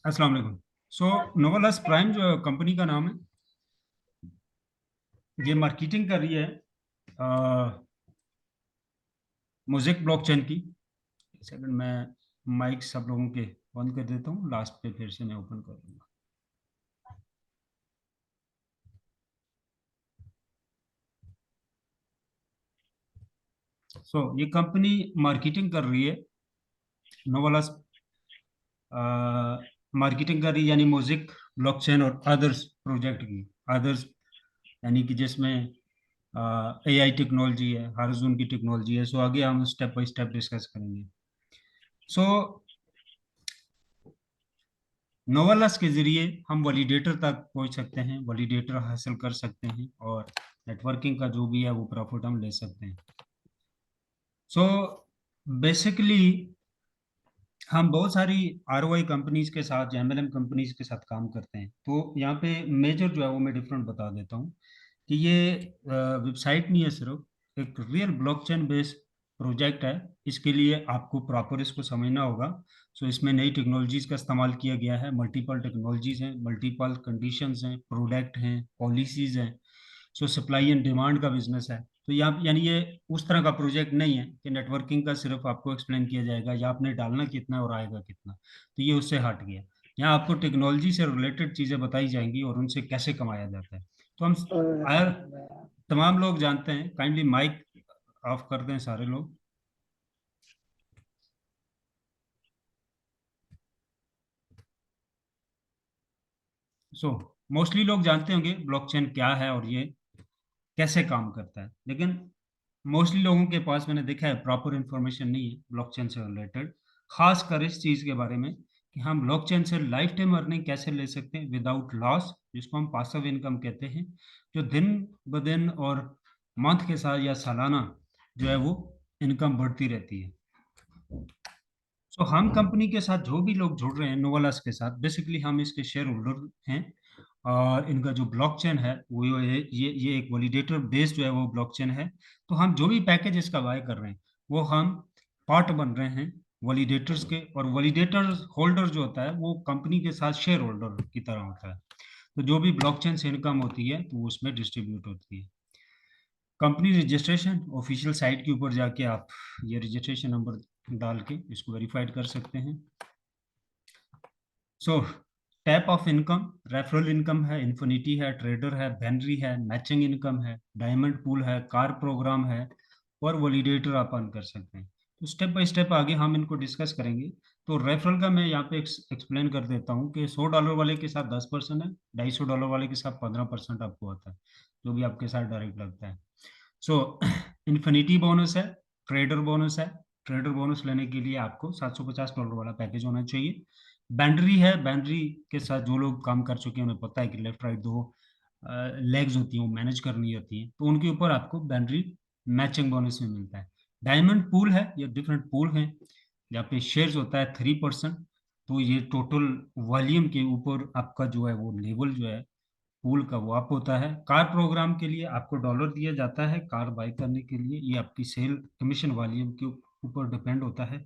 अस्सलाम वालेकुम। सो नोवालस प्राइम जो कंपनी का नाम है, ये मार्केटिंग कर रही है मोज़ेक ब्लॉकचेन की। सेकंड मैं माइक सब लोगों के बंद कर देता हूँ, लास्ट पे फिर से मैं ओपन कर दूंगा। ये कंपनी मार्केटिंग कर रही है नोवालस, मार्केटिंग कर रही है यानी मोज़ेक ब्लॉकचेन और अदर्स प्रोजेक्ट की। अदर्स यानी कि जिसमें एआई टेक्नोलॉजी है, हार्जून की टेक्नोलॉजी है। आगे हम स्टेप बाय स्टेप डिस्कस करेंगे। सो नोवालस के जरिए हम वैलिडेटर तक पहुंच सकते हैं, वैलिडेटर हासिल कर सकते हैं और नेटवर्किंग का जो भी है वो प्रॉफिट हम ले सकते हैं। सो बेसिकली हम बहुत सारी आरओआई कंपनीज के साथ, एमएलएम कंपनीज के साथ काम करते हैं। तो यहाँ पे मेजर जो है वो मैं डिफरेंट बता देता हूँ कि ये वेबसाइट नहीं है, सिर्फ एक रियल ब्लॉकचेन बेस्ड प्रोजेक्ट है। इसके लिए आपको प्रॉपर इसको समझना होगा। इसमें नई टेक्नोलॉजीज का इस्तेमाल किया गया है, मल्टीपल टेक्नोलॉजीज हैं, मल्टीपल कंडीशंस हैं, प्रोडक्ट हैं, पॉलिसीज हैं। सप्लाई एंड डिमांड का बिजनेस है। तो यहाँ यानी ये उस तरह का प्रोजेक्ट नहीं है कि नेटवर्किंग का सिर्फ आपको एक्सप्लेन किया जाएगा या आपने डालना कितना और आएगा कितना। तो ये उससे हट गया। यहाँ आपको टेक्नोलॉजी से रिलेटेड चीजें बताई जाएंगी और उनसे कैसे कमाया जाता है। तो हम आयर तमाम लोग जानते हैं। काइंडली माइक ऑफ कर दें सारे लोग। सो मोस्टली लोग जानते होंगे ब्लॉकचेन क्या है और ये कैसे काम करता है, लेकिन मोस्टली लोगों के पास मैंने देखा है प्रॉपर इंफॉर्मेशन नहीं है ब्लॉकचेन से रिलेटेड, खासकर इस चीज के बारे में कि हम ब्लॉकचेन से लाइफ टाइम अर्निंग कैसे ले सकते हैं विदाउट लॉस, जिसको हम पासिव इनकम कहते हैं, जो दिन ब दिन और मंथ के साथ या सालाना जो है वो इनकम बढ़ती रहती है। हम कंपनी के साथ जो भी लोग जुड़ रहे हैं नोवालास के साथ, बेसिकली हम इसके शेयर होल्डर हैं। और इनका जो ब्लॉकचेन है वो ये एक वैलिडेटर बेस्ड जो है वो ब्लॉकचेन है। तो हम जो भी पैकेज इसका बाय कर रहे हैं वो हम पार्ट बन रहे हैं वैलिडेटर्स के। और वैलिडेटर होल्डर जो होता है वो कंपनी के साथ शेयर होल्डर की तरह होता है। तो जो भी ब्लॉकचेन से इनकम होती है तो वो उसमें डिस्ट्रीब्यूट होती है। कंपनी रजिस्ट्रेशन ऑफिशियल साइट के ऊपर जाके आप ये रजिस्ट्रेशन नंबर डाल के इसको वेरीफाइड कर सकते हैं। So type of income, referral income है, इन्फिनिटी है, ट्रेडर है, बैनरी है, मैचिंग इनकम है, डायमंड पूल है, कार प्रोग्राम है और वैलिडेटर आप अर्न कर सकते हैं। तो स्टेप बाय स्टेप आगे हम इनको डिस्कस करेंगे। तो रेफरल का मैं यहाँ पे एक्सप्लेन कर देता हूँ कि $100 वाले के साथ 10% है, $250 वाले के साथ 15% आपको आता है, जो भी आपके साथ डायरेक्ट लगता है। सो इन्फिनिटी बोनस है, ट्रेडर बोनस है। ट्रेडर बोनस लेने के लिए आपको $750 वाला पैकेज होना चाहिए। बैंड्री है, बैंड्री के साथ जो लोग काम कर चुके हैं उन्हें पता है कि लेफ्ट राइट दो लेग्स होती हैं वो मैनेज करनी होती हैं, तो उनके ऊपर आपको बैंड्री मैचिंग बोनस में मिलता है। डायमंड पूल है, ये डिफरेंट पूल है। यहाँ पे शेयर्स होता है 3%। तो ये टोटल वॉल्यूम के ऊपर आपका जो है वो लेवल जो है पूल का वो अप होता है। कार प्रोग्राम के लिए आपको डॉलर दिया जाता है कार बाय करने के लिए, ये आपकी सेल कमीशन वॉल्यूम के ऊपर डिपेंड होता है।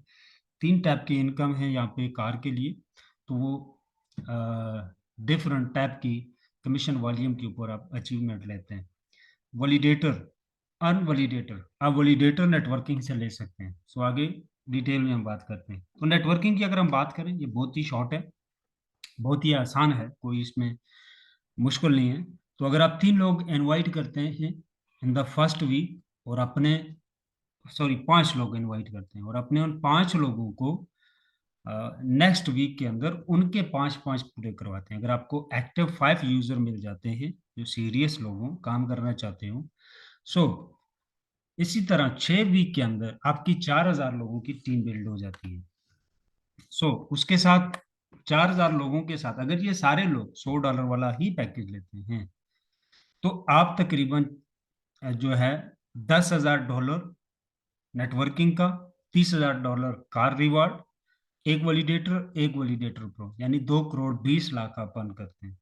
3 टाइप की इनकम है यहाँ पे कार के लिए। तो वो डिफरेंट टाइप की कमीशन वॉल्यूम के ऊपर आप अचीवमेंट लेते हैं। वैलिडेटर, अनवैलिडेटर, आप वैलिडेटर नेटवर्किंग से ले सकते हैं। आगे डिटेल में हम बात करते हैं। तो नेटवर्किंग की अगर हम बात करें, ये बहुत ही शॉर्ट है, बहुत ही आसान है, कोई इसमें मुश्किल नहीं है। तो अगर आप 3 लोग इनवाइट करते हैं इन द फर्स्ट वीक और अपने, सॉरी 5 लोग इनवाइट करते हैं और अपने उन 5 लोगों को नेक्स्ट वीक के अंदर उनके 5 5 पूरे करवाते हैं। अगर आपको एक्टिव 5 यूजर मिल जाते हैं जो सीरियस लोग हों, काम करना चाहते हो, सो इसी तरह 6 वीक के अंदर आपकी 4,000 लोगों की टीम बिल्ड हो जाती है। उसके साथ 4,000 लोगों के साथ अगर ये सारे लोग $100 वाला ही पैकेज लेते हैं तो आप तकरीबन जो है $10,000 नेटवर्किंग का, $30,000 कार रिवार्ड, एक वैलिडेटर प्रो, यानी 2,20,00,000 आप अर्न करते हैं।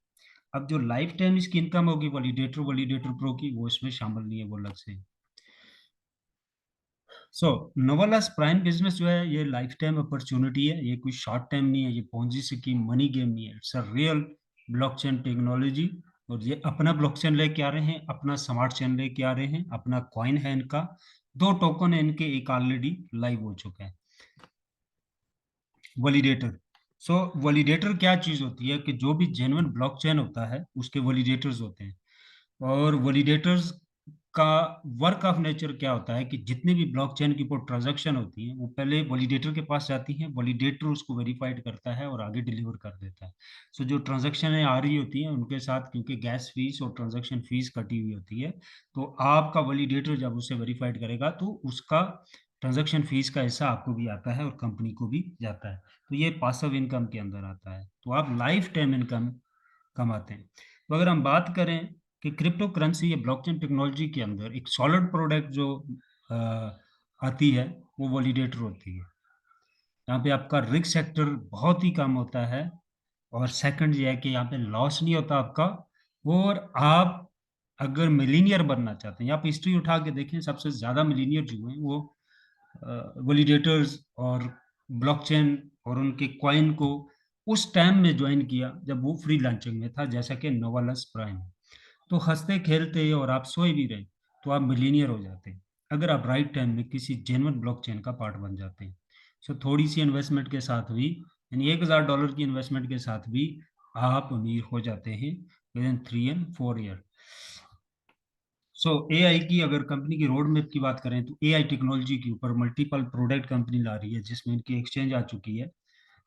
अब जो लाइफ टाइम इसकी इनकम होगी वैलिडेटर वैलिडेटर प्रो की, वो इसमें शामिल नहीं है, वो अलग से। सो नोवालास प्राइम बिजनेस जो है ये लाइफ टाइम अपॉर्चुनिटी है, ये कोई शॉर्ट टाइम नहीं है, ये पोंजी स्कीम मनी गेम नहीं है, it's a real blockchain technology. और ये अपना ब्लॉकचेन लेके आ रहे हैं, अपना स्मार्ट चेन लेके आ रहे हैं, अपना कॉइन है इनका, दो टोकन है इनके, एक ऑलरेडी लाइव हो चुका है। वैलिडेटर। सो वैलिडेटर क्या चीज होती है कि जो भी जेन्युइन ब्लॉकचेन होता है उसके वैलिडेटर्स होते हैं। और वैलिडेटर्स का वर्क ऑफ नेचर क्या होता है कि जितनी भी ब्लॉकचेन की ऊपर ट्रांजैक्शन होती है वो पहले वैलिडेटर के पास जाती है, वैलिडेटर उसको वेरीफाइड करता है और आगे डिलीवर कर देता है। सो जो ट्रांजैक्शन आ रही होती है उनके साथ क्योंकि गैस फीस और ट्रांजैक्शन फीस कटी हुई होती है, तो आपका वैलिडेटर जब उसे वेरीफाइड करेगा तो उसका ट्रांजैक्शन फीस का हिस्सा आपको भी आता है और कंपनी को भी जाता है। तो ये पासिव इनकम के अंदर आता है, तो आप लाइफ टाइम इनकम कमाते हैं। तो अगर हम बात करें कि क्रिप्टो करेंसी या ब्लॉकचेन टेक्नोलॉजी के अंदर एक सॉलिड प्रोडक्ट जो अ, आती है वो वैलिडेटर होती है। यहाँ पे आपका रिस्क सेक्टर बहुत ही कम होता है, और सेकंड ये है कि यहाँ पे लॉस नहीं होता आपका। और आप अगर मिलीनियर बनना चाहते हैं, आप हिस्ट्री उठा के देखें, सबसे ज्यादा मिलीनियर जो हुए वो वैलिडेटर्स और ब्लॉकचेन और उनके कॉइन को उस टाइम में ज्वाइन किया जब वो फ्री लॉन्चिंग में था, जैसा कि नोवालस प्राइम। तो हंसते खेलते और आप सोए भी रहे तो आप मिलीनियर हो जाते हैं अगर आप राइट टाइम में किसी जेन्युइन ब्लॉकचेन का पार्ट बन जाते हैं। सो थोड़ी सी इन्वेस्टमेंट के साथ भी, यानी $1,000 की इन्वेस्टमेंट के साथ भी आप अमीर हो जाते हैं with in 3 and 4 year. So AI की अगर कंपनी की रोड मैप की बात करें तो एआई टेक्नोलॉजी के ऊपर मल्टीपल प्रोडक्ट कंपनी ला रही है जिसमें इनकी एक्सचेंज आ चुकी है।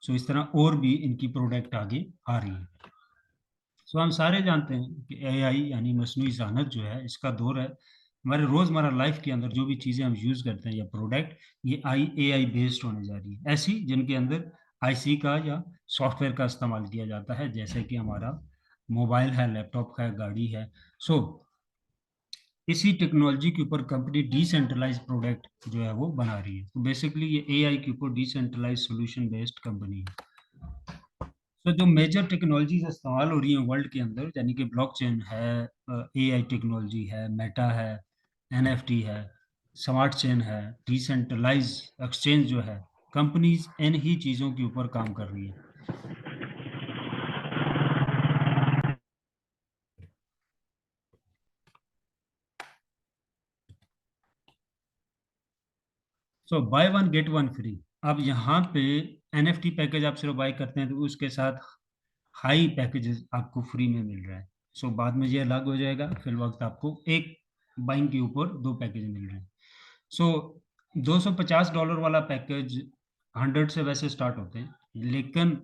सो इस तरह और भी इनकी प्रोडक्ट आगे आ रही है। सो हम सारे जानते हैं कि एआई यानी मसनूई जहानत जो है इसका दौर है। हमारे रोजमर्रा लाइफ के अंदर जो भी चीजें हम यूज करते हैं या प्रोडक्ट, ये एआई बेस्ड होने जा रही है, ऐसी जिनके अंदर आईसी का या सॉफ्टवेयर का इस्तेमाल किया जाता है, जैसे कि हमारा मोबाइल है, लैपटॉप है, गाड़ी है। सो इसी टेक्नोलॉजी के ऊपर कंपनी डिसेंट्रलाइज प्रोडक्ट जो है वो बना रही है। तो बेसिकली ये एआई के ऊपर डिसेंट्रलाइज सॉल्यूशन बेस्ड कंपनी है। तो जो मेजर टेक्नोलॉजीज इस्तेमाल हो रही हैं वर्ल्ड के अंदर, यानी कि ब्लॉकचेन है, एआई टेक्नोलॉजी है, मेटा है, एनएफटी है, स्मार्ट चेन है, डिसेंट्रलाइज एक्सचेंज जो है, कंपनीज इन ही चीज़ों के ऊपर काम कर रही है। So buy one get one free. अब यहाँ पे एनएफटी पैकेज आप सिर्फ बाय करते हैं तो उसके साथ हाई पैकेजेस आपको फ्री में मिल रहा है। सो बाद में ये अलग हो जाएगा, फिर वक्त आपको एक बाइंग के ऊपर दो पैकेज मिल रहे हैं। सो $250 वाला पैकेज 100 से वैसे स्टार्ट होते हैं, लेकिन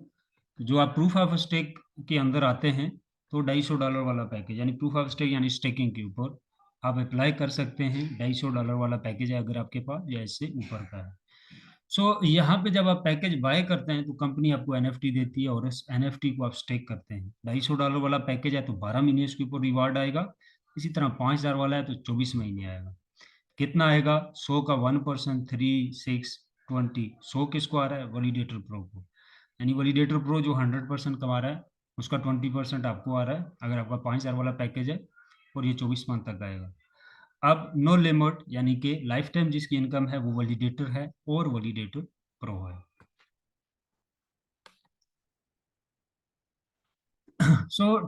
जो आप प्रूफ ऑफ स्टेक के अंदर आते हैं तो $250 वाला पैकेज, यानी प्रूफ ऑफ स्टेक यानी स्टेकिंग के ऊपर आप अप्लाई कर सकते हैं। $250 वाला पैकेज है अगर आपके पास या इससे ऊपर का है। यहाँ पे जब आप पैकेज बाय करते हैं तो कंपनी आपको एनएफटी देती है और इस एनएफटी को आप स्टेक करते हैं। $250 वाला पैकेज है तो 12 महीने इसके ऊपर रिवार्ड आएगा। इसी तरह 5,000 वाला है तो 24 महीने आएगा। कितना आएगा? 100 का 1%, 3, 6, 20। 100 किसको आ रहा है? वैलिडेटर प्रो को। यानी वैलिडेटर प्रो जो 100% कमा रहा है उसका 20% आपको आ रहा है अगर आपका 5,000 वाला पैकेज है, और ये 24 मंथ तक आएगा। अब नो लिमिट यानी कि लाइफ टाइम जिसकी इनकम है वो वैलिडेटर है और वैलिडेटर प्रो है।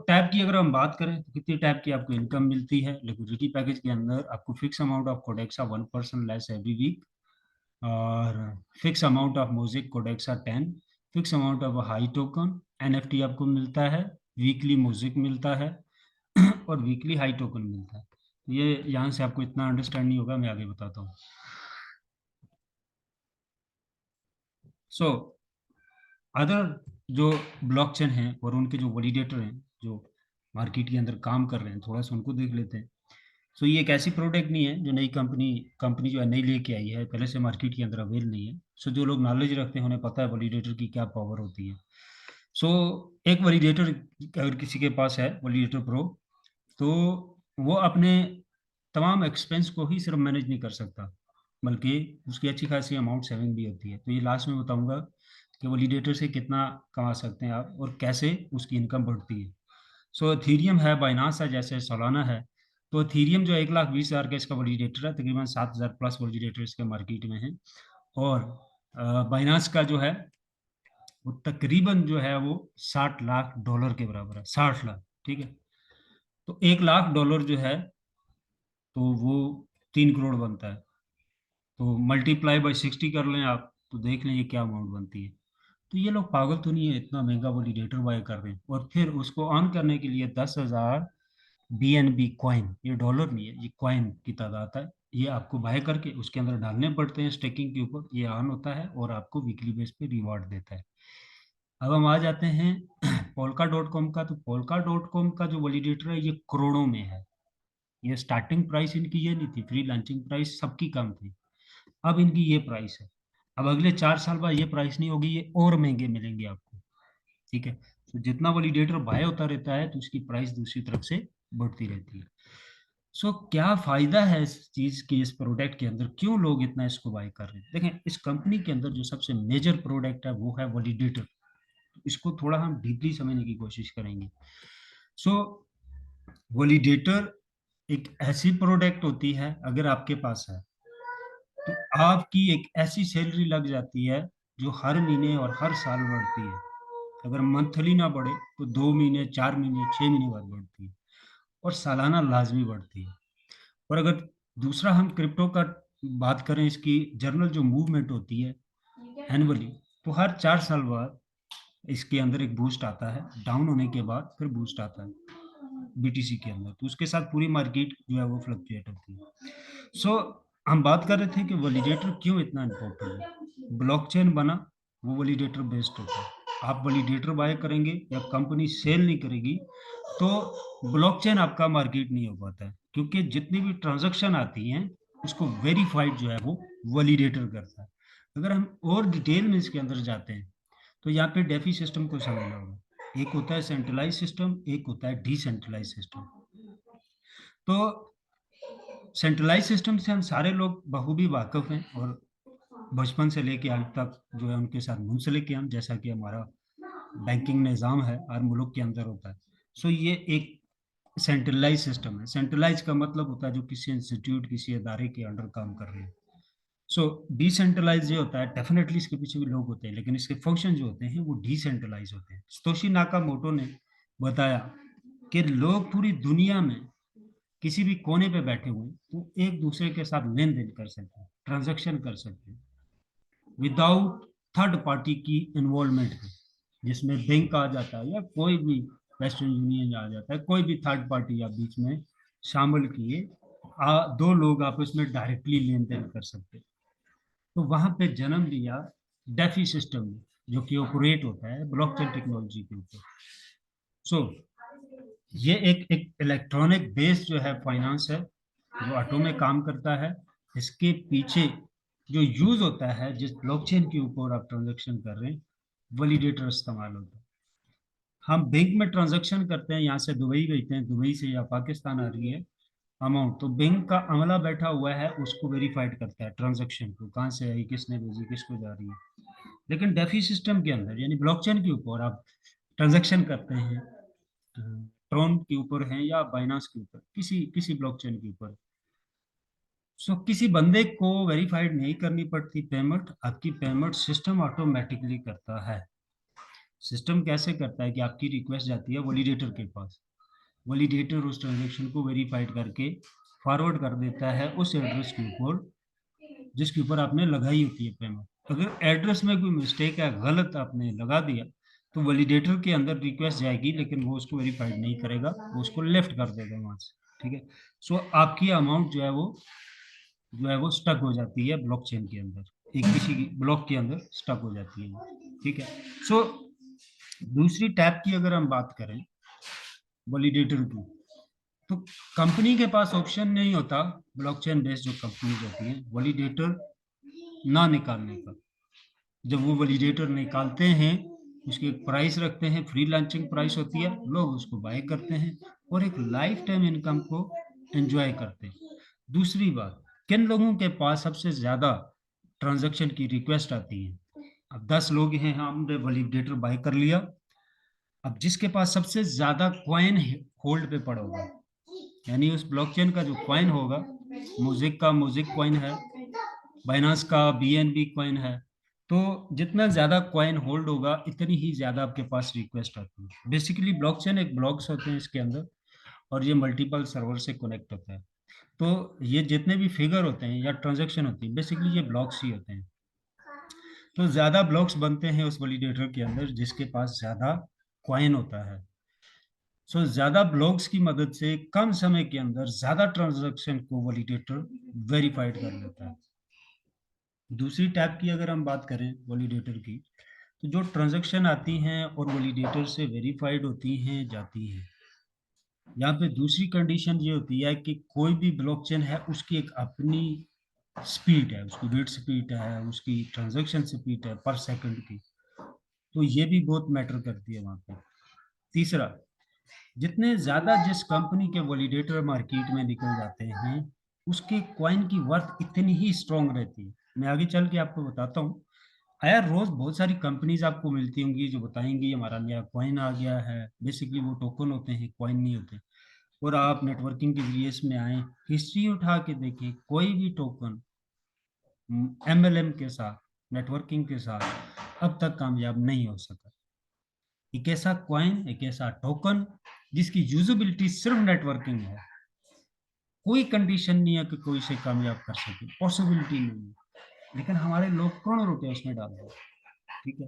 टैब की अगर हम बात करें तो कितनी टैब की आपको इनकम मिलती है? लिक्विडिटी पैकेज के अंदर आपको fix amount of Codexa 1% less every week, और fix amount of music Codexa 10, fix amount of high token NFT आपको मिलता है, वीकली म्यूजिक मिलता है और वीकली हाई टोकन मिलता है। ये यहाँ से आपको इतना अंडरस्टैंड नहीं होगा, मैं आगे बताता हूँ। सो अदर जो ब्लॉकचेन हैं और उनके जो वैलिडेटर हैं जो मार्केट के अंदर काम कर रहे हैं, थोड़ा सा उनको देख लेते हैं। ये एक ऐसी प्रोडक्ट नहीं है जो नई कंपनी कंपनी जो है नई लेके आई है, पहले से मार्केट के अंदर अवेल नहीं है। जो लोग नॉलेज रखते हैं उन्हें पता है वैलिडेटर की क्या पावर होती है। सो एक वैलिडेटर अगर किसी के पास है, वैलिडेटर प्रो, तो वो अपने तमाम एक्सपेंस को ही सिर्फ मैनेज नहीं कर सकता, बल्कि उसकी अच्छी खासी अमाउंट सेविंग भी होती है। तो ये लास्ट में बताऊंगा कि वैलिडेटर से कितना कमा सकते हैं आप और कैसे उसकी इनकम बढ़ती है। एथीरियम है, बाइनांस है, जैसे सोलाना है, तो इथेरियम जो 1,20,000 का इसका वैलिडेटर है, तकरीबन 7,000 प्लस वैलिडेटर इसके मार्केट में है। और बाइनांस का जो है वो तकरीबन जो है वो $60 लाख के बराबर है, 60 लाख। ठीक है, तो $1 लाख जो है तो वो 3 करोड़ बनता है। तो मल्टीप्लाई बाय 60 कर लें आप, तो देख लें ये क्या अमाउंट बनती है। तो ये लोग पागल तो नहीं है, इतना महंगा वैलिडेटर बाय कर रहे हैं, और फिर उसको ऑन करने के लिए 10,000 BNB कॉइन, ये डॉलर नहीं है, ये कॉइन की तादाद है, ये आपको बाय करके उसके अंदर डालने पड़ते हैं स्टेकिंग के ऊपर, ये ऑन होता है और आपको वीकली बेस पे रिवॉर्ड देता है। अब हम आ जाते हैं polka.com का। तो polka.com का जो वैलिडेटर है ये करोड़ों में है। ये स्टार्टिंग प्राइस इनकी ये नहीं थी, फ्री लॉन्चिंग प्राइस सबकी कम थी, अब इनकी ये प्राइस है। अब अगले 4 साल बाद ये प्राइस नहीं होगी, ये और महंगे मिलेंगे आपको। ठीक है, तो जितना वैलिडेटर बाय होता रहता है तो उसकी प्राइस दूसरी तरफ से बढ़ती रहती है। सो क्या फायदा है इस चीज की, इस प्रोडक्ट के अंदर क्यों लोग इतना इसको बाय कर रहे हैं? देखें, इस कंपनी के अंदर जो सबसे मेजर प्रोडक्ट है वो है वैलिडेटर। इसको थोड़ा हम डीपली समझने की कोशिश करेंगे। सो वैलिडेटर एक ऐसी प्रोडक्ट होती है, अगर आपके पास है तो आपकी एक ऐसी सैलरी लग जाती है जो हर महीने और हर साल बढ़ती है। अगर मंथली ना बढ़े तो 2 महीने, 4 महीने, 6 महीने बाद बढ़ती है, और सालाना लाजमी बढ़ती है। और अगर दूसरा हम क्रिप्टो का बात करें, इसकी जर्नल जो मूवमेंट होती है एनुअली, तो हर 4 साल बाद इसके अंदर एक बूस्ट आता है, डाउन होने के बाद फिर बूस्ट आता है BTC के अंदर, तो उसके साथ पूरी मार्केट जो है वो फ्लक्चुएट होती है। सो हम बात कर रहे थे कि वैलिडेटर क्यों इतना इम्पोर्टेंट है। ब्लॉकचेन बना वो वैलिडेटर बेस्ड होता है। आप वैलिडेटर बाय करेंगे या कंपनी सेल नहीं करेगी तो ब्लॉकचेन आपका मार्केट नहीं हो पाता है, क्योंकि जितनी भी ट्रांजैक्शन आती हैं उसको वेरीफाइड जो है वो वैलिडेटर करता है। अगर हम और डिटेल में इसके अंदर जाते हैं तो यहाँ पे डेफी सिस्टम को समझना होगा। एक होता है सेंट्रलाइज सिस्टम, एक होता है डिसेंट्रलाइज सिस्टम। तो सेंट्रलाइज सिस्टम से हम सारे लोग बखूबी वाकिफ हैं, और बचपन से लेके आज तक जो है उनके साथ मुंसलिक हैं हम, जैसा कि हमारा बैंकिंग निज़ाम है हर मुल्क के अंदर होता है। सो ये एक सेंट्रलाइज सिस्टम है। सेंट्रलाइज का मतलब होता है जो किसी इंस्टीट्यूट, किसी अदारे के अंडर काम कर रहे हैं। सो डिसेंट्रलाइज ये होता है, डेफिनेटली इसके पीछे भी लोग होते हैं, लेकिन इसके फंक्शन जो होते हैं वो डिसेंट्रलाइज होते हैं। सतोशी नाकामोटो ने बताया कि लोग पूरी दुनिया में किसी भी कोने पे बैठे हुए तो एक दूसरे के साथ लेन देन कर सकते हैं, ट्रांजैक्शन कर सकते हैं विदाउट थर्ड पार्टी की इन्वॉल्वमेंट है, जिसमें बैंक आ जाता है या कोई भी वेस्टर्न यूनियन आ जाता है, कोई भी थर्ड पार्टी या बीच में शामिल किए दो लोग आपस में डायरेक्टली लेन देन कर सकते हैं। तो वहां पे जन्म लिया डेफी सिस्टम, जो कि ऑपरेट होता है ब्लॉकचेन टेक्नोलॉजी के ऊपर। सो ये एक इलेक्ट्रॉनिक बेस्ड जो है फाइनेंस है, जो ऑटो में काम करता है। इसके पीछे जो यूज होता है, जिस ब्लॉकचेन के ऊपर आप ट्रांजैक्शन कर रहे हैं, वैलिडेटर इस्तेमाल होता है। हम बैंक में ट्रांजैक्शन करते हैं, यहाँ से दुबई भेजते हैं, दुबई से या पाकिस्तान आ रही है अमाउंट, तो बैंक का अमला बैठा हुआ है उसको वेरीफाइड करता है ट्रांजैक्शन को, कहाँ से आई, किसने भेजी, किसको जा रही है। लेकिन डेफी सिस्टम के अंदर यानी ब्लॉकचेन के ऊपर आप ट्रांजैक्शन करते हैं, ट्रोन के ऊपर है या बाइनांस के ऊपर, किसी किसी ब्लॉकचेन के ऊपर, सो किसी बंदे को वेरीफाइड नहीं करनी पड़ती पेमेंट, आपकी पेमेंट सिस्टम ऑटोमेटिकली करता है। सिस्टम कैसे करता है कि आपकी रिक्वेस्ट जाती है वैलिडेटर के पास, वैलिडेटर उस ट्रांजेक्शन को वेरीफाइड करके फॉरवर्ड कर देता है उस एड्रेस के ऊपर जिसके ऊपर आपने लगाई होती है पेमेंट। अगर एड्रेस में कोई मिस्टेक है, गलत आपने लगा दिया, तो वैलिडेटर के अंदर रिक्वेस्ट जाएगी, लेकिन वो उसको वेरीफाइड नहीं करेगा, वो उसको लेफ्ट कर देगा वहां से। ठीक है, सो आपकी अमाउंट जो है वो स्टक हो जाती है ब्लॉकचेन के अंदर, एक किसी ब्लॉक के अंदर स्टक हो जाती है। ठीक है, सो दूसरी टैब की अगर हम बात करें वैलिडेटर की, तो कंपनी के पास ऑप्शन नहीं होता, ब्लॉकचेन बेस्ड जो कंपनीज होती हैं, वैलिडेटर ना निकालने का। जब वो वैलिडेटर निकालते हैं, उसकी एक प्राइस रखते हैं, फ्री लॉन्चिंग प्राइस होती है, लोग उसको बाय करते हैं और एक लाइफ टाइम इनकम को एंजॉय करते हैं। दूसरी बात, किन लोगों के पास सबसे ज्यादा ट्रांजैक्शन की रिक्वेस्ट आती है? अब 10 लोग हैं, हमने वैलिडेटर बाय कर लिया, अब जिसके पास सबसे ज्यादा कॉइन होल्ड पे पड़ा होगा, यानी उस ब्लॉकचेन का जो कॉइन होगा, म्यूजिक का म्यूजिक कॉइन है, बाइनांस का बीएनबी कॉइन है, तो जितना ज्यादा कॉइन होल्ड होगा इतनी ही ज्यादा आपके पास रिक्वेस्ट आती है। बेसिकली ब्लॉकचेन एक ब्लॉक्स होते हैं इसके अंदर, और ये मल्टीपल सर्वर से कनेक्ट होता है। तो ये जितने भी फिगर होते हैं या ट्रांजैक्शन होती है, बेसिकली ये ब्लॉक्स ही होते हैं। तो ज्यादा ब्लॉक्स बनते हैं उस वैलिडेटर के अंदर जिसके पास ज्यादा कॉइन होता है। सो ज्यादा ब्लॉक्स की मदद से कम समय के अंदर ज्यादा ट्रांजैक्शन को वैलिडेटर वेरीफाइड कर लेता है। दूसरी टैब की अगर हम बात करें वैलिडेटर की, तो जो ट्रांजैक्शन आती हैं और वैलिडेटर से वेरीफाइड होती हैं जाती हैं, यहाँ पे दूसरी कंडीशन ये होती है कि कोई भी ब्लॉकचेन है उसकी एक अपनी स्पीड है, उसकी रीड स्पीड है, उसकी ट्रांजैक्शन स्पीड है पर सेकंड की। तो ये भी बहुत मैटर करती है वहाँ पे। तीसरा, जितने ज्यादा जिस कंपनी के वैलिडेटर मार्केट में निकल जाते हैं, उसके कॉइन की वर्थ इतनी ही स्ट्रांग रहती है। मैं आगे चल के आपको बताता हूँ। यार रोज बहुत सारी कंपनीज आपको मिलती होंगी जो बताएंगी हमारा नया कॉइन आ गया है। बेसिकली वो टोकन होते हैं, कॉइन नहीं होते। और आप नेटवर्किंग के जरिए इसमें आए, हिस्ट्री उठा के देखें, कोई भी टोकन एमएलएम के साथ, नेटवर्किंग के साथ अब तक कामयाब नहीं हो सका। एक ऐसा कॉइन, एक ऐसा टोकन जिसकी यूजेबिलिटी सिर्फ नेटवर्किंग है, कोई कंडीशन नहीं है कि कोई इसे कामयाब कर सके, पॉसिबिलिटी नहीं है। लेकिन हमारे लोग करोड़ों रुपए उसमें डाल रहे हैं। ठीक है,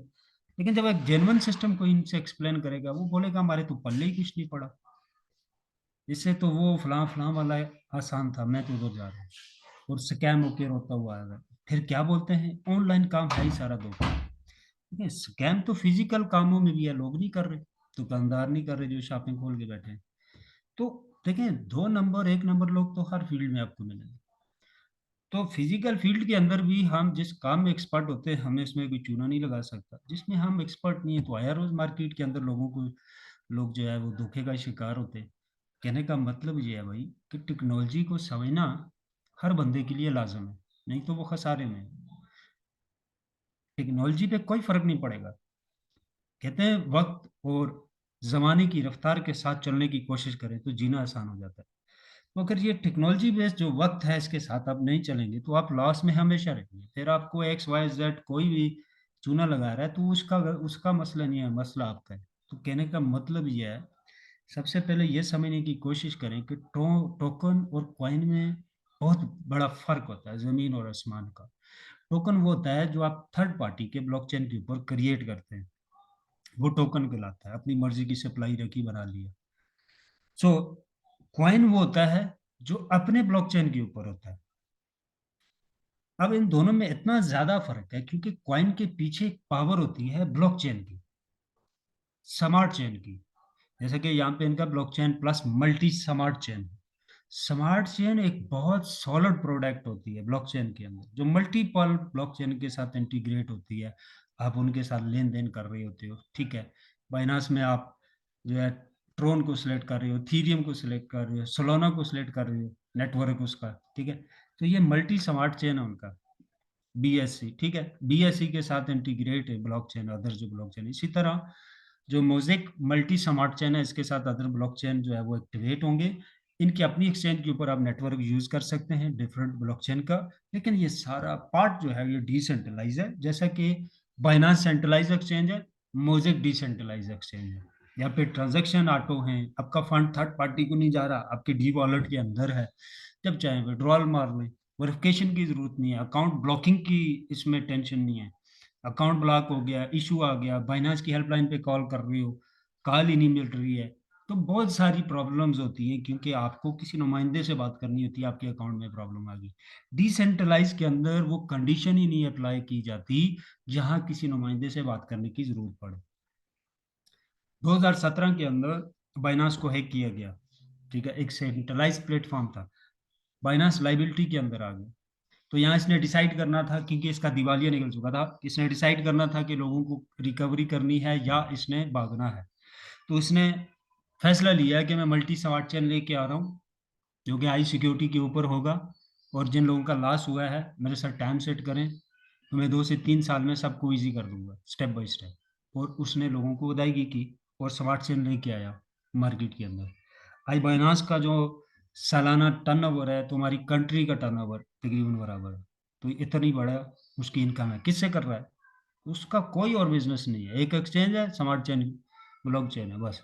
लेकिन जब एक जेन्युइन सिस्टम को इनसे एक्सप्लेन करेगा, वो बोलेगा हमारे तो पल्ले ही कुछ नहीं पड़ा, इससे तो वो फलां फलां वाला आसान था, मैं तो उधर जा रहा हूँ, और स्कैम होके रोता हुआ आएगा। फिर क्या बोलते हैं, ऑनलाइन काम है ही सारा धोखा। ठीक है, स्कैम तो फिजिकल कामों में भी है, लोग नहीं कर रहे, दुकानदार नहीं कर रहे जो शॉपिंग खोल के बैठे हैं। तो देखिए, दो नंबर एक नंबर लोग तो हर फील्ड में आपको मिलेंगे। तो फिजिकल फील्ड के अंदर भी हम जिस काम में एक्सपर्ट होते हैं, हमें इसमें कोई चूना नहीं लगा सकता। जिसमें हम एक्सपर्ट नहीं है, तो आया रोज मार्केट के अंदर लोगों को, लोग जो है वो धोखे का शिकार होते हैं। कहने का मतलब ये है भाई कि टेक्नोलॉजी को समझना हर बंदे के लिए लाजम है, नहीं तो वो खसारे में है। टेक्नोलॉजी पे कोई फर्क नहीं पड़ेगा। कहते हैं वक्त और जमाने की रफ्तार के साथ चलने की कोशिश करें तो जीना आसान हो जाता है। तो अगर ये टेक्नोलॉजी बेस्ड जो वक्त है इसके साथ आप नहीं चलेंगे तो आप लॉस में हमेशा रहेंगे। फिर आपको एक्स वाई जेड कोई भी चूना लगा रहा है तो उसका उसका मसला नहीं है, मसला आपका है। तो कहने का मतलब ये है, सबसे पहले ये समझने की कोशिश करें कि टोकन और कॉइन में बहुत बड़ा फर्क होता है, जमीन और आसमान का। टोकन वो होता है जो आप थर्ड पार्टी के ब्लॉकचेन के ऊपर क्रिएट करते हैं, वो टोकन कहलाता है। अपनी मर्जी की सप्लाई रखी, बना लिया। सो कॉइन वो होता है जो अपने ब्लॉकचेन के ऊपर होता है। अब इन दोनों में इतना ज्यादा फर्क है क्योंकि कॉइन के पीछे एक पावर होती है ब्लॉकचेन की, स्मार्ट चेन की। जैसे कि यहाँ पे इनका blockchain plus multi smart chain. Smart chain एक बहुत सॉलिड प्रोडक्ट होती है ब्लॉकचेन के अंदर, जो मल्टीपल ब्लॉकचेन के साथ इंटीग्रेट होती है। आप उनके साथ लेन देन कर रहे होते हो। ठीक है, बाइनांस में आप जो है ट्रोन को सिलेक्ट कर रहे हो, थीरियम को सिलेक्ट कर रहे हो, सोलोना को सिलेक्ट कर रहे हो, नेटवर्क उसका। ठीक है, तो ये मल्टी स्मार्ट चेन है उनका, बीएससी। ठीक है, बीएससी के साथ इंटीग्रेट है ब्लॉकचेन, अदर जो ब्लॉकचेन। इसी तरह जो मोज़ेक मल्टी स्मार्ट चेन है, इसके साथ अदर ब्लॉकचेन जो है वो एक्टिवेट होंगे। इनकी अपनी एक्सचेंज के ऊपर आप नेटवर्क यूज कर सकते हैं डिफरेंट ब्लॉकचेन का। लेकिन ये सारा पार्ट जो है ये डिसेंट्रलाइज है, जैसा कि बाइनांस सेंट्रलाइज एक्सचेंज है, मोज़ेक डिसेंट्रलाइज एक्सचेंज है। यहाँ पे ट्रांजेक्शन ऑटो है, आपका फंड थर्ड पार्टी को नहीं जा रहा, आपके डी वॉलेट के अंदर है। जब चाहे विड्रॉल मार लें, वेरिफिकेशन की जरूरत नहीं है, अकाउंट ब्लॉकिंग की इसमें टेंशन नहीं है। अकाउंट ब्लॉक हो गया, इशू आ गया, बाइनांस की हेल्पलाइन पे कॉल कर रही हो, कॉल ही नहीं मिल रही है, तो बहुत सारी प्रॉब्लम्स होती हैं क्योंकि आपको किसी नुमाइंदे से बात करनी होती है, आपके अकाउंट में प्रॉब्लम आ गई। डिसेंट्रलाइज के अंदर वो कंडीशन ही नहीं अप्लाई की जाती जहां किसी नुमाइंदे से बात करने की जरूरत पड़े। 2017 के अंदर बाइनांस को हैक किया गया। ठीक है, एक सेंट्रलाइज प्लेटफॉर्म था, बाइनांस लाइबिलिटी के अंदर आ गया। तो यहाँ इसने डिसाइड करना था, क्योंकि इसका दिवालिया निकल चुका था, इसने डिसाइड करना था कि लोगों को रिकवरी करनी है या इसने भागना है। तो इसने फैसला लिया कि मैं मल्टी स्मार्ट चेन लेके आ रहा हूँ जो कि हाई सिक्योरिटी के ऊपर होगा, और जिन लोगों का लॉस हुआ है मेरे साथ टाइम सेट करें, तो मैं 2 से 3 साल में सबको इजी कर दूंगा स्टेप बाय स्टेप। और उसने लोगों को अदायगी की और स्मार्ट चेन लेके आया मार्केट के अंदर। आज बाइनांस का जो सालाना टर्नओवर है, तुम्हारी कंट्री का टर्नओवर तकरीबन बराबर है, तो इतनी बड़ा उसकी इनकम है, किससे कर रहा है? उसका कोई और बिजनेस नहीं है, एक एक्सचेंज है, स्मार्ट चेन, ब्लॉक चेन है, बस।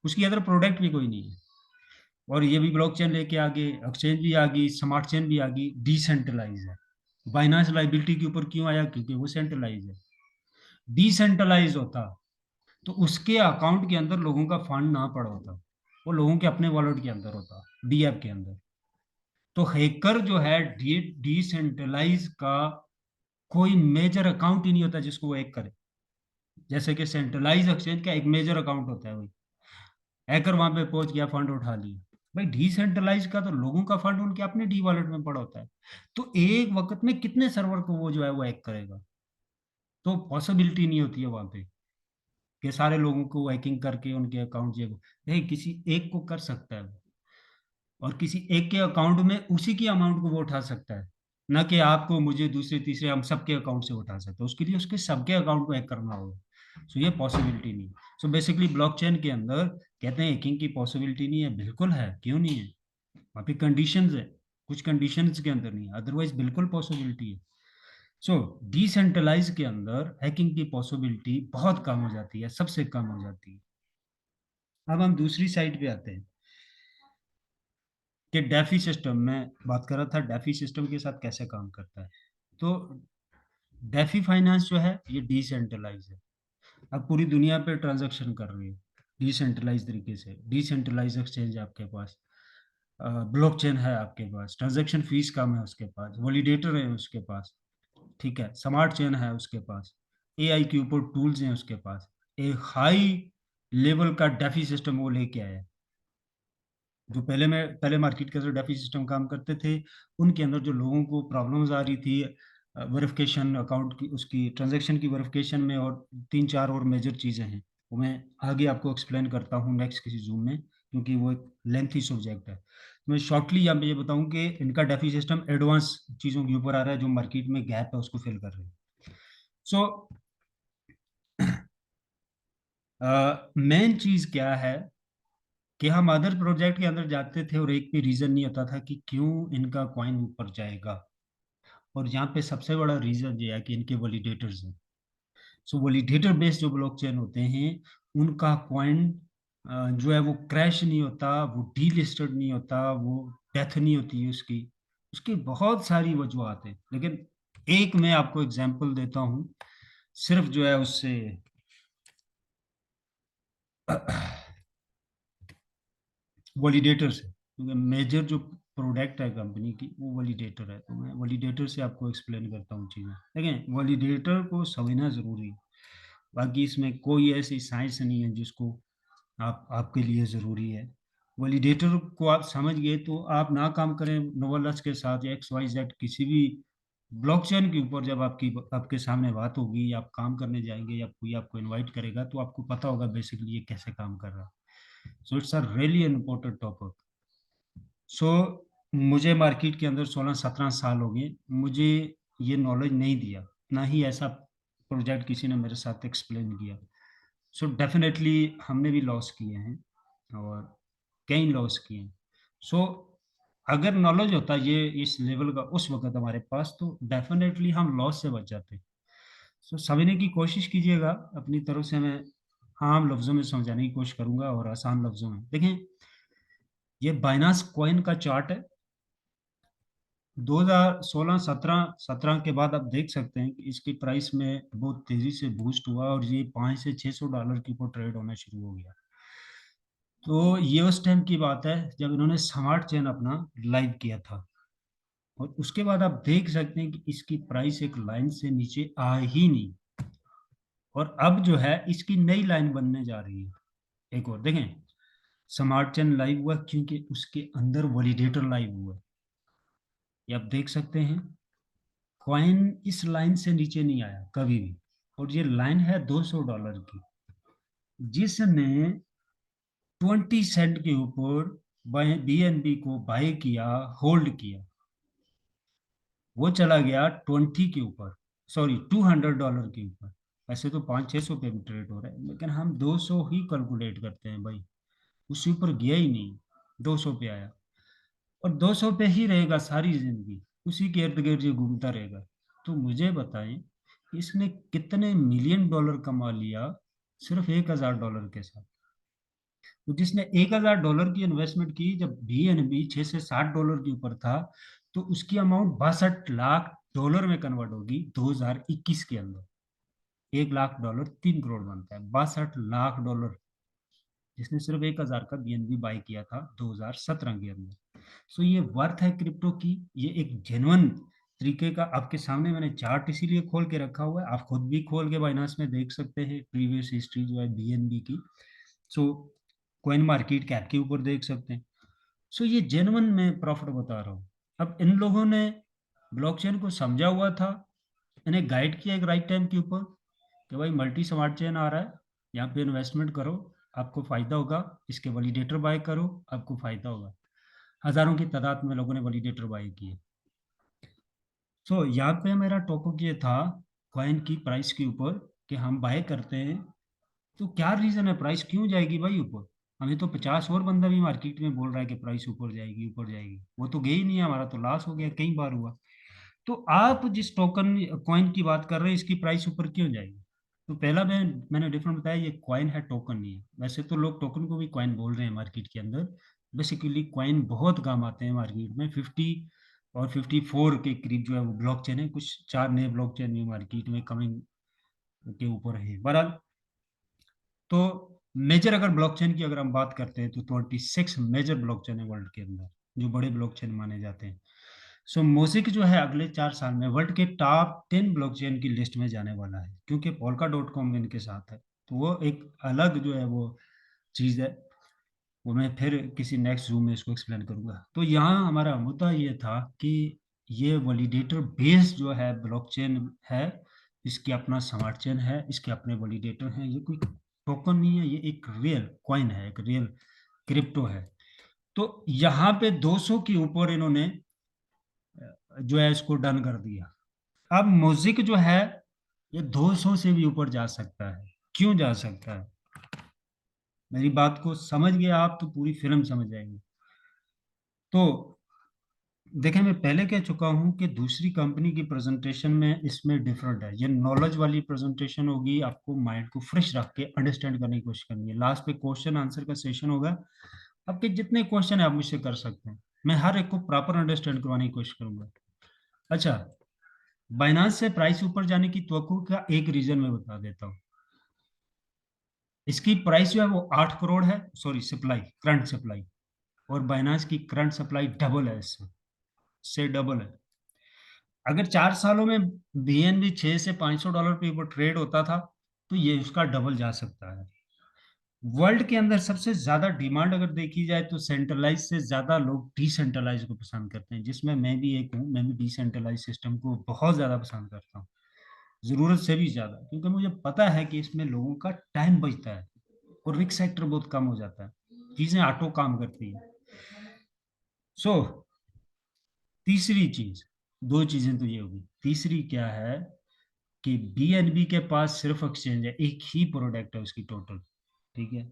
उसकी अदर प्रोडक्ट भी कोई नहीं है। और ये भी ब्लॉकचेन लेके आ गए, एक्सचेंज भी आ गई, स्मार्ट चेन भी आ गई, डिसेंट्रलाइज है। बाइनांस लाइबिलिटी के ऊपर क्यों आया? क्योंकि वो सेंट्रलाइज है। डिसेंट्रलाइज होता तो उसके अकाउंट के अंदर लोगों का फंड ना पड़ा होता, वो लोगों के अपने वॉलेट के अंदर होता, डीएप के अंदर। तो हैकर जो है, डिसेंट्रलाइज का कोई मेजर अकाउंट ही नहीं होता जिसको वो हैक करे। जैसे कि सेंट्रलाइज एक्सचेंज का एक मेजर अकाउंट होता है, वही हैकर वहां पे पहुंच गया, फंड उठा लिया। भाई डिसेंट्रलाइज का तो लोगों का फंड उनके अपने डी वॉलेट में पड़ा होता है। तो एक वक्त में कितने सर्वर को वो जो है वो हैक करेगा? तो पॉसिबिलिटी नहीं होती है वहां पे कि सारे लोगों को हैकिंग करके उनके अकाउंट जो नहीं, किसी एक को कर सकता है वो। और किसी एक के अकाउंट में उसी की अमाउंट को वो उठा सकता है, ना कि आपको, मुझे, दूसरे तीसरे, हम सबके अकाउंट से उठा सकते हैं। उसके लिए उसके सबके अकाउंट को हैक करना होगा। सो ये पॉसिबिलिटी नहीं। सो बेसिकली ब्लॉकचेन के अंदर कहते हैं हैकिंग की पॉसिबिलिटी नहीं है, बिल्कुल है, क्यों नहीं है? वहाँ पे कंडीशंस है, कुछ कंडीशंस के अंदर नहीं है, अदरवाइज बिल्कुल पॉसिबिलिटी है। सो डिसेंट्रलाइज के अंदर हैकिंग की पॉसिबिलिटी बहुत कम हो जाती है, सबसे कम हो जाती है। अब हम दूसरी साइड पे आते हैं कि डेफी सिस्टम में बात कर रहा था, डेफी सिस्टम के साथ कैसे काम करता है। तो डेफी फाइनेंस जो है ये डिसेंट्रलाइज है। अब पूरी दुनिया पे ट्रांजैक्शन कर रही है डिसेंट्रलाइज तरीके से, डिसेंट्रलाइज एक्सचेंज है आपके पास, ब्लॉकचेन है आपके पास, ट्रांजैक्शन फीस कम है उसके पास, वैलिडेटर है उसके पास, ठीक है, स्मार्ट चेन है उसके पास, एआई के ऊपर टूल्स हैं उसके पास, एक हाई लेवल का डेफी सिस्टम वो लेके आया है। जो पहले मार्केट के अंदर डेफी सिस्टम काम करते थे, उनके अंदर जो लोगों को प्रॉब्लम्स आ रही थी वेरिफिकेशन अकाउंट की, उसकी ट्रांजैक्शन की वेरिफिकेशन में, और तीन चार और मेजर चीज़ें हैं, वो मैं आगे आपको एक्सप्लेन करता हूँ नेक्स्ट किसी जूम में, क्योंकि वो एक लेंथी सब्जेक्ट है। तो मैं शॉर्टली यहाँ पे ये बताऊँ कि इनका डेफी सिस्टम एडवांस चीज़ों के ऊपर आ रहा है, जो मार्केट में गैप है उसको फिल कर रहे हैं। सो मेन चीज़ क्या है कि हम अदर प्रोजेक्ट के अंदर जाते थे और एक भी रीज़न नहीं होता था कि क्यों इनका कॉइन ऊपर जाएगा। और यहाँ पे सबसे बड़ा रीज़न ये है कि इनके वैलिडेटर्स हैं। सो वैलिडेटर बेस्ड जो ब्लॉकचेन होते हैं, उनका कॉइन जो है वो क्रैश नहीं होता, वो डीलिस्टेड नहीं होता, वो डेथ नहीं होती है उसकी। उसकी बहुत सारी वजूहत हैं, लेकिन एक मैं आपको एग्जांपल देता हूँ, सिर्फ जो है उससे वैलिडेटर से, क्योंकि मेजर जो प्रोडक्ट है कंपनी की वो वैलिडेटर है, तो मैं वैलिडेटर से आपको एक्सप्लेन करता हूँ चीज़ें। देखें, वैलिडेटर को समझना ज़रूरी है, बाकी इसमें कोई ऐसी साइंस नहीं है जिसको आप आपके लिए ज़रूरी है। वैलिडेटर को आप समझ गए तो आप ना काम करें नोवलस के साथ या एक्स वाई जेड किसी भी ब्लॉकचेन के ऊपर, जब आपकी आपके सामने बात होगी या आप काम करने जाएंगे या कोई आपको इनवाइट करेगा, तो आपको पता होगा बेसिकली ये कैसे काम कर रहा है। So it's a really important topic. So मुझे मार्केट के अंदर 16-17 साल हो गए, मुझे ये नॉलेज नहीं दिया, ना ही ऐसा प्रोजेक्ट किसी ने मेरे साथ एक्सप्लेन किया। सो डेफिनेटली हमने भी लॉस किए हैं, और कई लॉस किए हैं। सो अगर नॉलेज होता ये इस लेवल का उस वक्त हमारे पास, तो डेफिनेटली हम लॉस से बच जाते। सो समझने की कोशिश कीजिएगा, अपनी तरफ से मैं आम लफ्ज़ों में समझाने की कोशिश करूंगा और आसान लफ्ज़ों में। देखें, ये बाइनांस कॉइन का चार्ट है। 2016 17 के बाद आप देख सकते हैं कि इसकी प्राइस में बहुत तेजी से बूस्ट हुआ, और ये 500 से 600 डॉलर के ऊपर ट्रेड होना शुरू हो गया। तो ये उस टाइम की बात है जब इन्होंने स्मार्ट चेन अपना लाइव किया था, और उसके बाद आप देख सकते हैं कि इसकी प्राइस एक लाइन से नीचे आ ही नहीं। और अब जो है इसकी नई लाइन बनने जा रही है। एक और देखें, स्मार्ट चेन लाइव हुआ क्योंकि उसके अंदर वैलिडेटर लाइव हुआ, ये आप देख सकते हैं। कॉइन इस लाइन से नीचे नहीं आया कभी भी, और ये लाइन है $200 की, जिसने 20 सेंट के ऊपर BNB को बाय किया, होल्ड किया, वो चला गया 20 के ऊपर, सॉरी $200 के ऊपर। ऐसे तो 500-600 पे भी ट्रेड हो रहा है, लेकिन हम 200 ही कैलकुलेट करते हैं भाई, उससे ऊपर गया ही नहीं, 200 पे आया। और 200 पे ही रहेगा सारी जिंदगी, उसी के इर्द गिर्द ये घूमता रहेगा। तो मुझे बताएं इसने कितने मिलियन डॉलर कमा लिया सिर्फ $1,000 के साथ। तो जिसने $1,000 की इन्वेस्टमेंट की, जब BNB 6 से 60 डॉलर के ऊपर था, तो उसकी अमाउंट $62 लाख में कन्वर्ट होगी 2021 के अंदर। $1 लाख 3 करोड़ बनता है, $62 लाख, जिसने सिर्फ 1,000 का BNB बाई किया था 2017 के अंदर। सो ये वर्थ है क्रिप्टो की, ये एक जेन्युइन तरीके का आपके सामने मैंने चार्ट इसीलिए खोल के रखा हुआ है, आप खुद भी खोल के बाइनांस में देख सकते हैं प्रीवियस हिस्ट्री जो है BNB की। सो कॉइन मार्केट कैप के ऊपर देख सकते हैं। सो ये जेन्युइन मैं प्रॉफिट बता रहा हूँ। अब इन लोगों ने ब्लॉकचेन को समझा हुआ था, इन्हें गाइड किया एक राइट टाइम के ऊपर कि भाई मल्टी स्मार्ट चेन आ रहा है, यहाँ पे इन्वेस्टमेंट करो, आपको फायदा होगा, इसके वैलिडेटर बाय करो, आपको फायदा होगा। हजारों की तादाद में लोगों ने वैलिडेटर बाय किए। सो यहाँ पे मेरा टॉपिक ये था कॉइन की प्राइस के ऊपर कि हम बाय करते हैं तो क्या रीजन है, प्राइस क्यों जाएगी भाई ऊपर। हमें तो 50 और बंदा भी मार्केट में बोल रहा है कि प्राइस ऊपर जाएगी ऊपर जाएगी, वो तो गई नहीं है, हमारा तो लॉस हो गया, कई बार हुआ। तो आप जिस टोकन कॉइन की बात कर रहे हैं इसकी प्राइस ऊपर क्यों जाएगी। तो पहला मैंने डिफरेंट बताया, ये कॉइन है टोकन नहीं है। वैसे तो लोग टोकन को भी कॉइन बोल रहे हैं मार्केट के अंदर। बेसिकली कॉइन बहुत काम आते हैं मार्केट में, 54 के करीब जो है वो ब्लॉकचेन है, कुछ 4 नए ब्लॉकचेन भी मार्केट में कमिंग के ऊपर है। बहरहाल, तो मेजर अगर ब्लॉकचेन की अगर हम बात करते हैं तो 26 मेजर ब्लॉकचेन है वर्ल्ड के अंदर, जो बड़े ब्लॉकचेन माने जाते हैं। सो मोसिक जो है अगले 4 साल में वर्ल्ड के टॉप 10 ब्लॉकचेन की लिस्ट में जाने वाला है, क्योंकि Polkadot इनके साथ है। तो वो एक अलग जो है वो चीज़ है, वो मैं फिर किसी नेक्स्ट जूम में इसको एक्सप्लेन करूंगा। तो यहाँ हमारा मुद्दा ये था कि ये वैलिडेटर बेस्ड जो है ब्लॉकचेन है, इसके अपना स्मार्ट चेन है, इसके अपने वैलिडेटर हैं, ये कोई टोकन नहीं है, ये एक रियल कॉइन है, एक रियल क्रिप्टो है। तो यहाँ पे 200 के ऊपर इन्होंने जो है इसको डन कर दिया। अब म्यूजिक जो है ये 200 से भी ऊपर जा सकता है। क्यों जा सकता है, मेरी बात को समझ गए आप तो पूरी फिल्म समझ जाएंगे। तो देखें, मैं पहले कह चुका हूं कि दूसरी कंपनी की प्रेजेंटेशन में इसमें डिफरेंट है। ये नॉलेज वाली प्रेजेंटेशन होगी, आपको माइंड को फ्रेश रख के अंडरस्टैंड करने की कोशिश करनी है। लास्ट पे क्वेश्चन आंसर का सेशन होगा, आपके जितने क्वेश्चन है आप मुझसे कर सकते हैं, मैं हर एक को प्रॉपर अंडरस्टैंड करवाने की कोशिश करूंगा। अच्छा, बाइनांस से प्राइस ऊपर जाने की तवक्को का एक रीजन मैं बता देता हूँ। इसकी प्राइस जो है वो 8 करोड़ है, सॉरी सप्लाई, करंट सप्लाई, और बाइनांस की करंट सप्लाई डबल है, इससे डबल है। अगर 4 सालों में BNB 6 से $500 पे ऊपर ट्रेड होता था तो ये उसका डबल जा सकता है। वर्ल्ड के अंदर सबसे ज्यादा डिमांड अगर देखी जाए तो सेंट्रलाइज से ज्यादा लोग डिसेंट्रलाइज को पसंद करते हैं, जिसमें मैं भी एक हूँ। मैं भी डिसेंट्रलाइज सिस्टम को बहुत ज्यादा पसंद करता हूँ, जरूरत से भी ज्यादा, क्योंकि मुझे पता है कि इसमें लोगों का टाइम बचता है और रिस्क फैक्टर बहुत कम हो जाता है, चीजें ऑटो काम करती है। सो तीसरी चीज, दो चीजें तो ये होगी, तीसरी क्या है कि BNB के पास सिर्फ एक्सचेंज है, एक ही प्रोडक्ट है उसकी टोटल, ठीक है।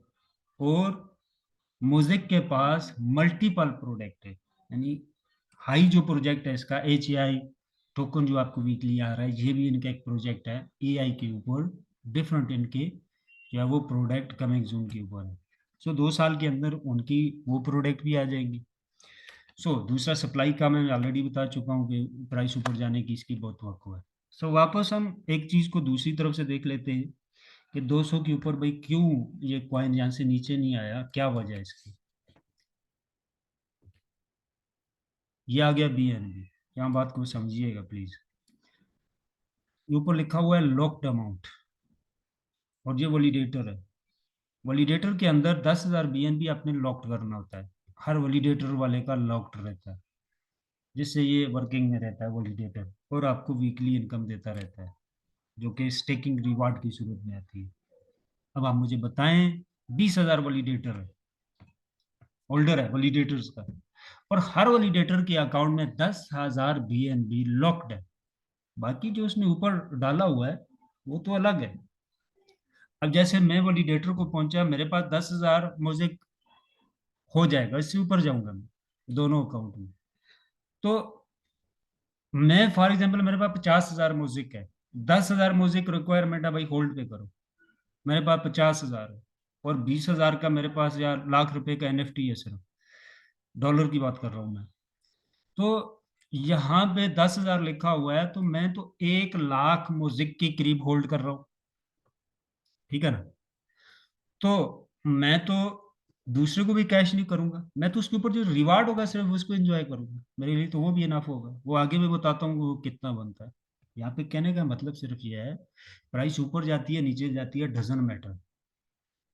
और मोज़ेक के पास मल्टीपल प्रोडक्ट है, यानी हाई जो प्रोजेक्ट है इसका HAI टोकन जो आपको वीकली आ रहा है, ये भी इनका एक प्रोजेक्ट है AI के ऊपर। डिफरेंट इनके जो है वो प्रोडक्ट कमिंग जून के ऊपर है। सो 2 साल के अंदर उनकी वो प्रोडक्ट भी आ जाएंगी। सो दूसरा सप्लाई का मैं ऑलरेडी बता चुका हूँ कि प्राइस ऊपर जाने की इसकी बहुत वक्त है। सो वापस हम एक चीज को दूसरी तरफ से देख लेते हैं कि 200 के ऊपर भाई क्यों ये कॉइन यहाँ से नीचे नहीं आया, क्या वजह है इसकी। ये आ गया BNB, यहाँ बात को समझिएगा प्लीज। ऊपर लिखा हुआ है लॉक्ड अमाउंट, और ये वैलिडेटर है। वैलिडेटर के अंदर 10,000 BNB आपने लॉक्ड करना होता है, हर वैलिडेटर वाले का लॉक्ड रहता है, जिससे ये वर्किंग में रहता है वैलिडेटर, और आपको वीकली इनकम देता रहता है, जो कि स्टेकिंग रिवार्ड की सूरत में आती है। अब आप मुझे बताएं, 20,000 वैलिडेटर है, होल्डर है वैलिडेटर्स का, और हर वैलिडेटर के अकाउंट में 10,000 BNB लॉक्ड है। बाकी जो उसने ऊपर डाला हुआ है वो तो अलग है। अब जैसे मैं वैलिडेटर को पहुंचा, मेरे पास 10,000 मुझे हो जाएगा, इससे ऊपर जाऊंगा मैं, दोनों अकाउंट में। तो मैं फॉर एग्जांपल मेरे पास 50,000 म्यूजिक है, 10,000 म्यूजिक रिक्वायरमेंट है भाई, होल्ड पे करो। मेरे पास 50,000 है, और 20,000 का मेरे पास यार लाख रुपए का एनएफटी है, सिर्फ डॉलर की बात कर रहा हूँ मैं। तो यहाँ पे 10,000 लिखा हुआ है, तो मैं तो 1 लाख म्यूजिक के करीब होल्ड कर रहा हूँ, ठीक है ना। तो मैं तो दूसरे को भी कैश नहीं करूंगा, मैं तो उसके ऊपर जो रिवार्ड होगा सिर्फ उसको एंजॉय करूंगा, मेरे लिए तो वो भी इनफ होगा। वो आगे मैं बताता हूँ वो कितना बनता है। यहाँ पे कहने का मतलब सिर्फ ये है, प्राइस ऊपर जाती है नीचे जाती है डजंट मैटर।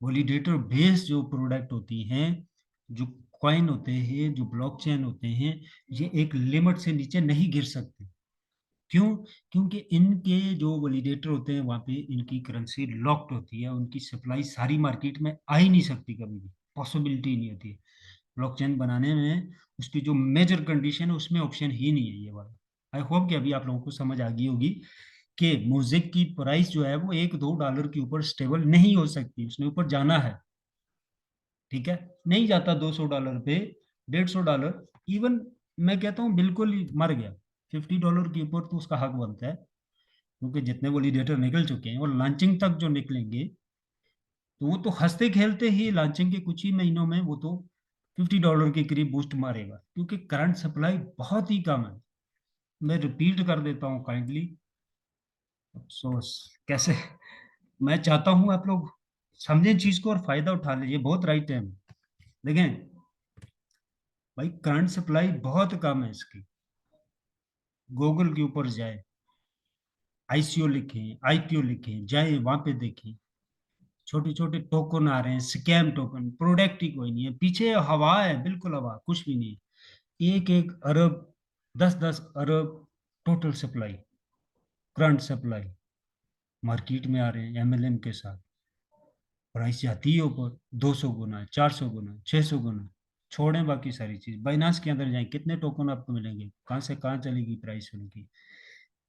वैलिडेटर बेस्ड जो प्रोडक्ट होती हैं, जो कॉइन होते हैं, जो ब्लॉकचेन होते हैं, ये एक लिमिट से नीचे नहीं गिर सकते। क्यों? क्योंकि इनके जो वैलिडेटर होते हैं वहां पे इनकी करेंसी लॉक्ड होती है, उनकी सप्लाई सारी मार्केट में आ ही नहीं सकती, कभी भी पॉसिबिलिटी नहीं होती है। ब्लॉकचेन बनाने में उसकी जो मेजर कंडीशन है उसमें ऑप्शन ही नहीं है ये वाला। आई होप कि अभी आप लोगों को समझ आ गई होगी कि म्यूजिक की प्राइस जो है वो 1-2 डॉलर के ऊपर स्टेबल नहीं हो सकती, उसने ऊपर जाना है, ठीक है। नहीं जाता 200 डॉलर पे, 150 डॉलर, इवन मैं कहता हूँ बिल्कुल ही मर गया। $50 के ऊपर तो उसका हक बनता है, क्योंकि जितने वैलिडेटर निकल चुके हैं और लॉन्चिंग तक जो निकलेंगे, तो वो तो हंसते खेलते ही लॉन्चिंग के कुछ ही महीनों में वो तो $50 के करीब बूस्ट मारेगा, क्योंकि करंट सप्लाई बहुत ही कम है। मैं रिपीट कर देता हूँ काइंडली, अफसोस कैसे, मैं चाहता हूँ आप लोग समझें चीज को और फायदा उठा लीजिए, बहुत राइट टाइम। देखें भाई, करंट सप्लाई बहुत कम है इसकी। गूगल के ऊपर जाए, आईसीओ लिखें, आईपीओ लिखें, जाए वहां पे देखें, छोटे छोटे टोकन आ रहे हैं, स्कैम टोकन, प्रोडक्ट ही कोई नहीं है पीछे, हवा है, बिल्कुल हवा, कुछ भी नहीं है। 1-1 अरब, 10-10 अरब total supply, current supply market में आ रहे हैं एमएलएम के साथ। प्राइस जाती है ऊपर 200 गुना, 400 गुना, 600 गुना। छोड़ें बाकी सारी चीज, बाइनांस के अंदर जाए, कितने टोकन आपको मिलेंगे, कहाँ से कहाँ चलेगी प्राइस उनकी,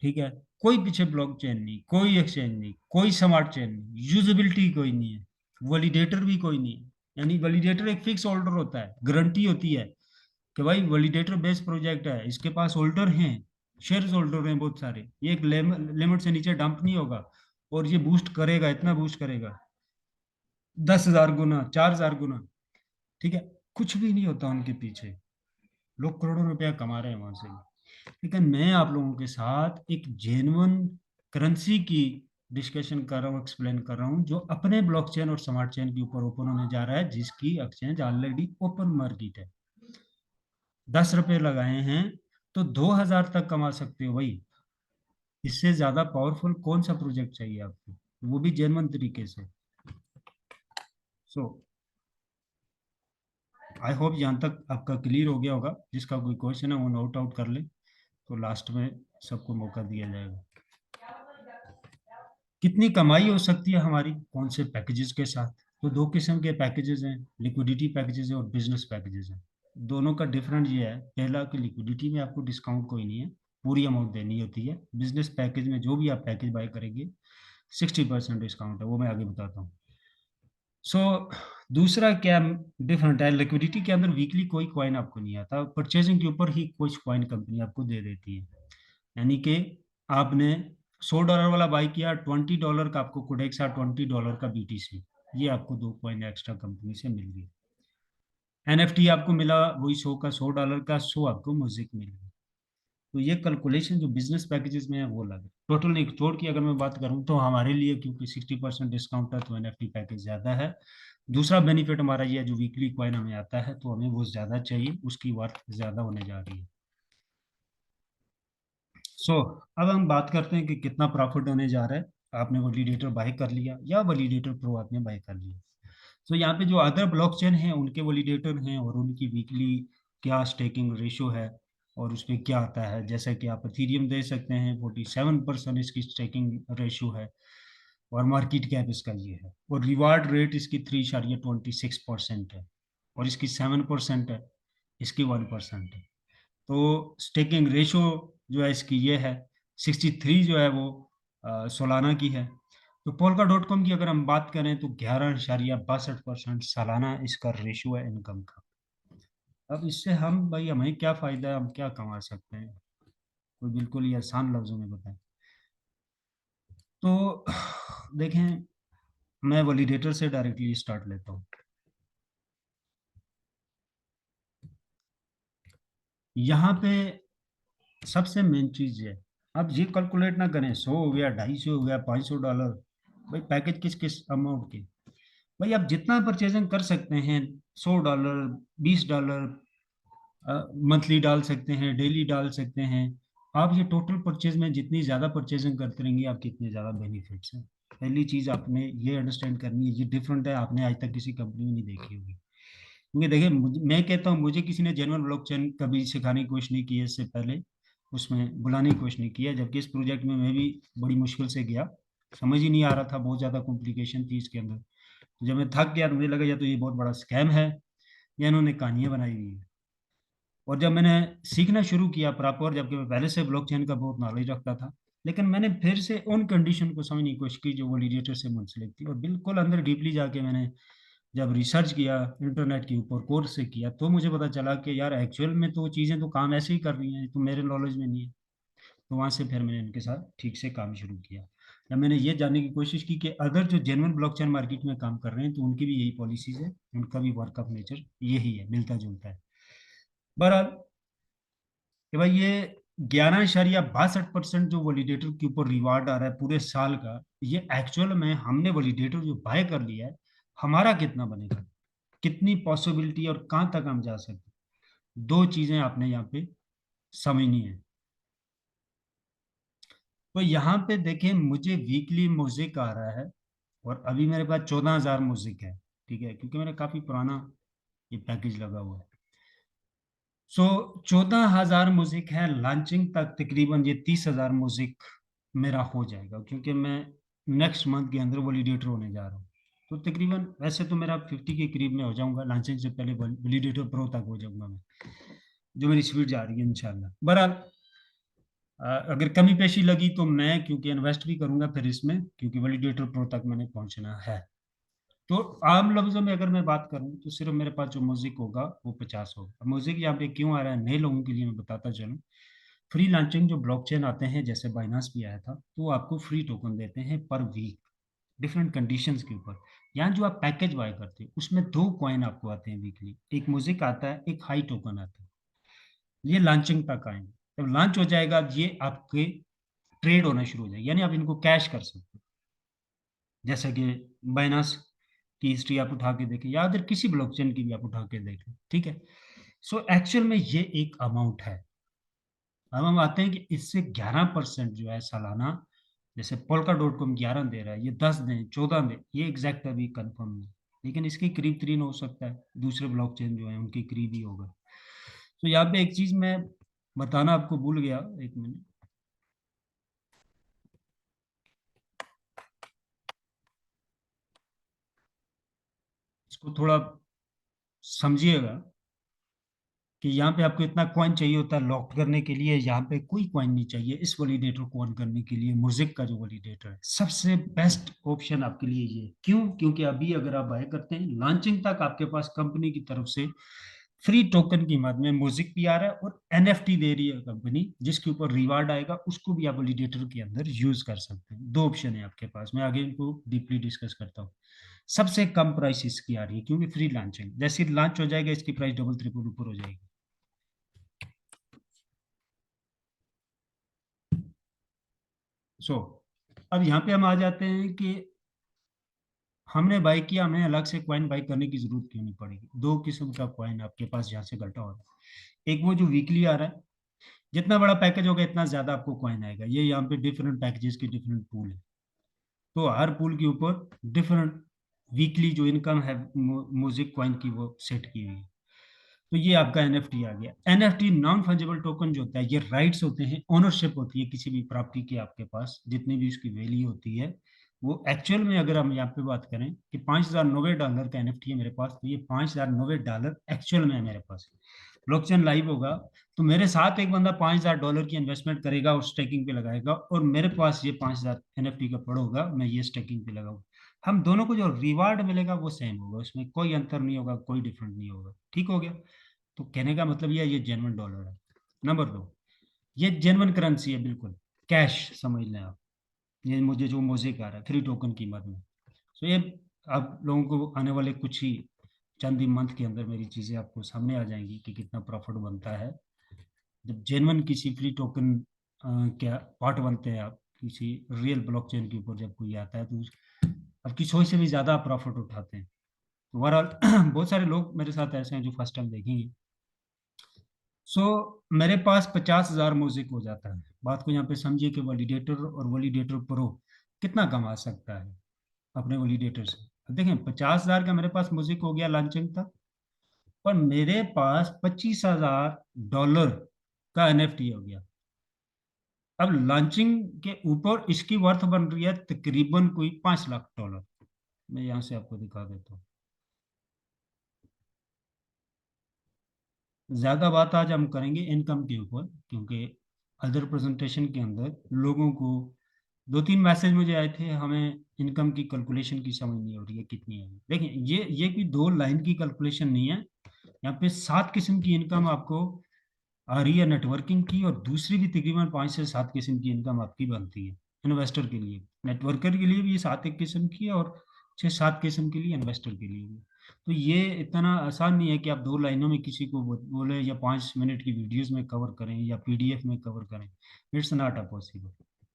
ठीक है। कोई पीछे ब्लॉकचेन नहीं, कोई एक्सचेंज नहीं, कोई स्मार्ट चेन नहीं, यूजेबिलिटी कोई नहीं है, वैलिडेटर भी कोई नहीं है। यानी वैलिडेटर एक फिक्स होल्डर होता है, गारंटी होती है कि भाई वैलिडेटर बेस्ड प्रोजेक्ट है, इसके पास होल्डर हैं, शेयर होल्डर हैं बहुत सारे, ये एक लिमिट से नीचे डंप नहीं होगा, और ये बूस्ट करेगा, इतना बूस्ट करेगा 10,000 गुना, 4,000 गुना, ठीक है। कुछ भी नहीं होता उनके पीछे, लोग करोड़ों रुपया कमा रहे हैं वहां से। लेकिन मैं आप लोगों के साथ एक जेन्युइन करेंसी की डिस्कशन कर रहा हूँ, एक्सप्लेन कर रहा हूँ, जो अपने ब्लॉकचेन और स्मार्ट चेन के ऊपर ओपन होने जा रहा है, जिसकी एक्सचेंज ऑलरेडी ओपन मार्केट है। 10 रुपए लगाए हैं तो 2,000 तक कमा सकते हो भाई। इससे ज्यादा पावरफुल कौन सा प्रोजेक्ट चाहिए आपको, वो भी जेन्युइन तरीके से। सो आई होप यहाँ तक आपका क्लियर हो गया होगा, जिसका कोई क्वेश्चन है वो नोट आउट कर ले, तो लास्ट में सबको मौका दिया जाएगा। कितनी कमाई हो सकती है हमारी कौन से पैकेजेस के साथ? तो दो किस्म के पैकेजेस हैं, लिक्विडिटी पैकेजेस है और बिजनेस पैकेजेस हैं। दोनों का डिफरेंट ये है, पहला कि लिक्विडिटी में आपको डिस्काउंट कोई नहीं है, पूरी अमाउंट देनी होती है। बिजनेस पैकेज में जो भी आप पैकेज बाय करेंगे 60% डिस्काउंट है, वो मैं आगे बताता हूँ। सो दूसरा क्या डिफरेंट है, लिक्विडिटी के अंदर वीकली कोई कॉइन आपको नहीं आता, परचेजिंग के ऊपर ही कुछ कॉइन कंपनी आपको दे देती है। यानी कि आपने $100 वाला बाई किया, $20 का आपको कोडेक्सा, $20 का बीटीसी, ये आपको 2 कॉइन एक्स्ट्रा कंपनी से मिल गई। एनएफटी आपको मिला वही 100 का, $100 का, 100 आपको म्यूजिक मिल गई। तो ये कैलकुलेशन जो बिजनेस पैकेजेस में है वो लगे, टोटल निचोड़ की अगर मैं बात करूं तो हमारे लिए क्योंकि 60% डिस्काउंट है तो एनएफटी पैकेज ज्यादा है। दूसरा बेनिफिट हमारा ये है, जो वीकली कॉइन हमें आता है तो हमें वो ज्यादा चाहिए, उसकी वर्थ ज्यादा होने जा रही है। सो अब हम बात करते हैं कि कितना प्रॉफिट होने जा रहा है। आपने वैलिडेटर बाय कर लिया या वैलिडेटर प्रो आपने बाय कर लिया, तो यहाँ पे जो अदर ब्लॉकचेन है उनके वैलिडेटर हैं और उनकी वीकली क्या स्टेकिंग रेशो है और उसमें क्या आता है। जैसे कि आप इथीरियम दे सकते हैं, 47% इसकी स्टेकिंग रेशो है, और मार्केट कैप इसका ये है, और रिवार्ड रेट इसकी 3.26% है, और इसकी 7% है, इसकी 1% है। तो स्टेकिंग रेशो जो है इसकी ये है, 63 जो है वो सालाना की है। तो polka.com की अगर हम बात करें तो 11.62% सालाना इसका रेशो है इनकम का। अब इससे हम भाई हमें क्या फायदा है, हम क्या कमा सकते हैं, कोई बिल्कुल ही आसान लफ्जों में बताएं तो। देखें, मैं वैलिडेटर से डायरेक्टली स्टार्ट लेता हूँ। यहाँ पे सबसे मेन चीज है, आप ये कैलकुलेट ना करें 100 हो गया, 250 हो गया, $500। भाई पैकेज किस किस अमाउंट के, भाई आप जितना परचेजिंग कर सकते हैं, $100, $20 मंथली डाल सकते हैं, डेली डाल सकते हैं। आप ये टोटल परचेज में जितनी ज्यादा परचेजिंग करते रहेंगे, आपके इतने ज्यादा बेनिफिट्स हैं। पहली चीज आपने ये अंडरस्टैंड करनी है, ये डिफरेंट है, आपने आज तक किसी कंपनी में नहीं देखी होगी। क्योंकि देखिए, मैं कहता हूँ मुझे किसी ने जेन्युइन ब्लॉकचेन कभी सिखाने की कोशिश नहीं की है इससे पहले, उसमें बुलाने की कोशिश नहीं किया, जबकि इस प्रोजेक्ट में मैं भी बड़ी मुश्किल से गया, समझ ही नहीं आ रहा था, बहुत ज्यादा कॉम्प्लिकेशन थी इसके अंदर। तो जब मैं थक गया तो मुझे लगा या तो ये बहुत बड़ा स्कैम है, या इन्होंने कहानियां बनाई हुई है। और जब मैंने सीखना शुरू किया प्रॉपर, जबकि मैं पहले से ब्लॉकचेन का बहुत नॉलेज रखता था, लेकिन मैंने फिर से उन कंडीशन को समझने की कोशिश की जो वैलिडेटर से मुंसलिक थी, और बिल्कुल अंदर डीपली जाके मैंने जब रिसर्च किया, इंटरनेट के ऊपर कोर्स से किया, तो मुझे पता चला कि यार एक्चुअल में तो चीज़ें तो काम ऐसे ही कर रही हैं, तो मेरे नॉलेज में नहीं है। तो वहाँ से फिर मैंने इनके साथ ठीक से काम शुरू किया। जब मैंने ये जानने की कोशिश की कि अदर जो जेन्युइन ब्लॉकचेन मार्केट में काम कर रहे हैं, तो उनकी भी यही पॉलिसीज है, उनका भी वर्क ऑफ नेचर यही है, मिलता जुलता है। बहरहाल, कि भाई ये 11.62% जो वैलिडेटर के ऊपर रिवार्ड आ रहा है पूरे साल का, ये एक्चुअल में हमने वैलिडेटर जो बाय कर लिया है, हमारा कितना बनेगा, कितनी पॉसिबिलिटी और कहाँ तक हम जा सकते हैं, दो चीजें आपने यहाँ पे समझनी है। तो यहाँ पे देखें, मुझे वीकली म्यूजिक आ रहा है, और अभी मेरे पास 14,000 म्यूजिक है, ठीक है, क्योंकि मेरा काफी पुराना ये पैकेज लगा हुआ है। सो 14,000 म्यूजिक है, लॉन्चिंग तक तकरीबन ये 30,000 म्यूजिक मेरा हो जाएगा, क्योंकि मैं नेक्स्ट मंथ के अंदर वैलिडेटर होने जा रहा हूँ। तो तकरीबन वैसे तो मेरा 50 के करीब में हो जाऊंगा, लॉन्चिंग से पहले वैलिडेटर प्रो तक हो जाऊंगा मैं, जो मेरी स्पीड जा रही है इंशाल्लाह। बहरहाल, अगर कमी पेशी लगी तो मैं क्योंकि इन्वेस्ट भी करूंगा फिर इसमें, क्योंकि वैलिडेटर प्रो तक मैंने पहुंचना है। तो आम लफ्जों में अगर मैं बात करूं तो सिर्फ मेरे पास जो म्यूजिक होगा वो 50 होगा। म्यूजिक यहाँ पे क्यों आ रहा है, नए लोगों के लिए मैं बताता चलूं। फ्री लॉन्चिंग जो ब्लॉकचेन आते हैं, जैसे बाइनांस भी आया था, तो वो आपको फ्री टोकन देते हैं पर वीक, डिफरेंट कंडीशंस के ऊपर। यहाँ जो आप पैकेज बाय करते हैं उसमें दो कॉइन आपको आते हैं वीकली, एक म्यूजिक आता है, एक हाई टोकन आता है। ये लॉन्चिंग तक आएंगे, जब लॉन्च हो जाएगा ये आपके ट्रेड होना शुरू हो जाएगा, यानी आप इनको कैश कर सकते हैं। जैसा कि बाइनांस की हिस्ट्री आप उठा के देखें, या अदर किसी ब्लॉकचेन की भी आप उठा के देखें, ठीक है। सो एक्चुअल में ये एक अमाउंट है। अब हम आते हैं कि इससे 11% जो है सालाना, जैसे पोल्का डॉट कॉम 11 दे रहा है, ये 10 दें 14 दें, ये एग्जैक्ट अभी कंफर्म नहीं, लेकिन इसके करीब तरीन हो सकता है, दूसरे ब्लॉकचेन जो है उनके करीब ही होगा। तो यहाँ पे एक चीज मैं बताना आपको भूल गया, एक मिनट, इसको थोड़ा समझिएगा, कि यहाँ पे आपको इतना कॉइन चाहिए होता है लॉक करने के लिए, यहाँ पे कोई कॉइन नहीं चाहिए इस वैलिडेटर को ऑन करने के लिए। म्यूजिक का जो वैलिडेटर है सबसे बेस्ट ऑप्शन आपके लिए ये, क्यों, क्योंकि अभी अगर आप बाय करते हैं लॉन्चिंग तक आपके पास कंपनी की तरफ से फ्री टोकन की मद में म्यूजिक भी आ रहा है, और एनएफटी दे रही है कंपनी, जिसके ऊपर रिवार्ड आएगा, उसको भी आप वैलिडेटर के अंदर यूज कर सकते हैं। दो ऑप्शन है आपके पास, मैं आगे इनको डीपली डिस्कस करता हूँ। सबसे कम प्राइस इसकी आ रही है, क्योंकि फ्री लॉन्चिंग, जैसे लॉन्च हो जाएगा इसकी प्राइस डबल ट्रिपल ऊपर हो जाएगी। सो अब यहाँ पे हम आ जाते हैं कि हमने बाई किया, हमें अलग से कॉइन बाई करने की जरूरत क्यों नहीं पड़ेगी। दो किस्म का कॉइन आपके पास यहाँ से घटा हो रहा है, एक वो जो वीकली आ रहा है, जितना बड़ा पैकेज होगा इतना ज्यादा आपको कॉइन आएगा। ये यहाँ पे डिफरेंट पैकेजेस के डिफरेंट पूल है, तो हर पूल के ऊपर डिफरेंट वीकली जो इनकम है म्यूजिक कॉइन की वो सेट की हुई है। तो ये आपका एनएफटी आ गया। एनएफटी नॉन फंजिबल टोकन जो होता है, ये राइट्स होते हैं, ओनरशिप होती है किसी भी प्रॉपर्टी की आपके पास, जितनी भी उसकी वैल्यू होती है वो एक्चुअल में, अगर हम यहाँ पे बात करें कि $5,090 का एनएफटी है मेरे पास, तो ये $5,090 एक्चुअल में है मेरे पास। ब्लॉकचेन लाइव होगा तो मेरे साथ एक बंदा $5,000 की इन्वेस्टमेंट करेगा और स्टेकिंग पे लगाएगा, और मेरे पास ये 5,000 एनएफटी का पड़ा होगा, मैं ये स्टेकिंग पे लगाऊंगा। हम दोनों को जो रिवार्ड मिलेगा वो सेम होगा, उसमें कोई अंतर नहीं होगा, कोई डिफरेंट नहीं होगा, ठीक हो गया। तो कहने का मतलब ये जेन्युइन डॉलर है। नंबर दो, ये जेन्युइन करेंसी है, बिल्कुल कैश समझ लें आप। ये मुझे जो मोज़ेक आ रहा है फ्री टोकन कीमत में, तो ये आप लोगों को आने वाले कुछ ही चंद ही मंथ के अंदर मेरी चीज़ें आपको सामने आ जाएंगी कि कितना प्रॉफिट बनता है जब जेन्युइन किसी फ्री टोकन क्या पार्ट बनते हैं आप किसी रियल ब्लॉकचेन के ऊपर। जब कोई आता है तो आपकी सोच से भी ज़्यादा प्रॉफिट उठाते हैं। तो ओवरऑल बहुत सारे लोग मेरे साथ ऐसे हैं जो फर्स्ट टाइम देखेंगे। सो मेरे पास 50,000 म्यूजिक हो जाता है। बात को यहाँ पे समझिए कि वैलिडेटर और वैलिडेटर प्रो कितना कमा सकता है अपने वैलिडेटर से। अब देखें 50,000 का मेरे पास म्यूजिक हो गया लॉन्चिंग तक, पर मेरे पास $25,000 का एनएफटी हो गया। अब लॉन्चिंग के ऊपर इसकी वर्थ बन रही है तकरीबन कोई $5 लाख। मैं यहाँ से आपको दिखा देता हूँ। ज्यादा बात आज हम करेंगे इनकम के ऊपर, क्योंकि अदर प्रेजेंटेशन के अंदर लोगों को दो तीन मैसेज मुझे आए थे हमें इनकम की कैलकुलेशन की समझ नहीं हो रही है कितनी है। देखिए ये कोई दो लाइन की कैलकुलेशन नहीं है। यहाँ पे 7 किस्म की इनकम आपको आ रही है नेटवर्किंग की, और दूसरी भी तकरीबन 5 से 7 किस्म की इनकम आपकी बनती है इन्वेस्टर के लिए। नेटवर्कर के लिए भी ये 7 एक किस्म की है, और 6-7 किस्म के लिए इन्वेस्टर के लिए भी। तो ये इतना आसान नहीं है कि आप दो लाइनों में किसी को बोले या 5 मिनट की वीडियोस में कवर करें या पीडीएफ में कवर करें। इट्स नॉट अ पॉसिबल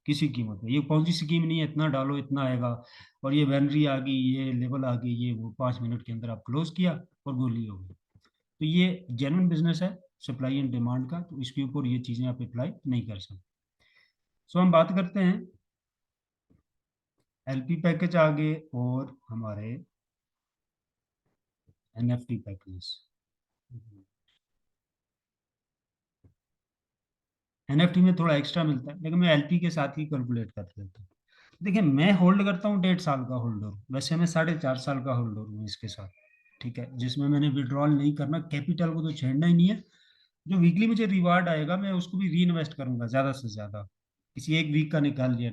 किसी कीमत में। ये कौन सी स्कीम नहीं है इतना डालो इतना आएगा, और ये बैनरी आ गई ये लेवल आ गई ये वो 5 मिनट के अंदर आप क्लोज किया और गोली हो गई। तो ये जेन्युइन बिजनेस है सप्लाई एंड डिमांड का, तो इसके ऊपर ये चीज़ें आप अप्लाई नहीं कर सकते। सो हम बात करते हैं एलपी पैकेज आगे और हमारे एनएफटी पैकेज। एनएफटी में थोड़ा एक्स्ट्रा मिलता है, लेकिन मैं एलपी के साथ ही कैलकुलेट कर लेता हूँ। देखिए मैं होल्ड करता हूँ 1.5 साल का होल्डर, वैसे मैं 4.5 साल का होल्डर हूँ इसके साथ। ठीक है, जिसमें मैंने विड्रॉल नहीं करना, कैपिटल को तो छेड़ना ही नहीं है। जो वीकली मुझे रिवार्ड आएगा मैं उसको भी री इन्वेस्ट करूंगा ज़्यादा से ज़्यादा। किसी एक वीक का निकाल लिया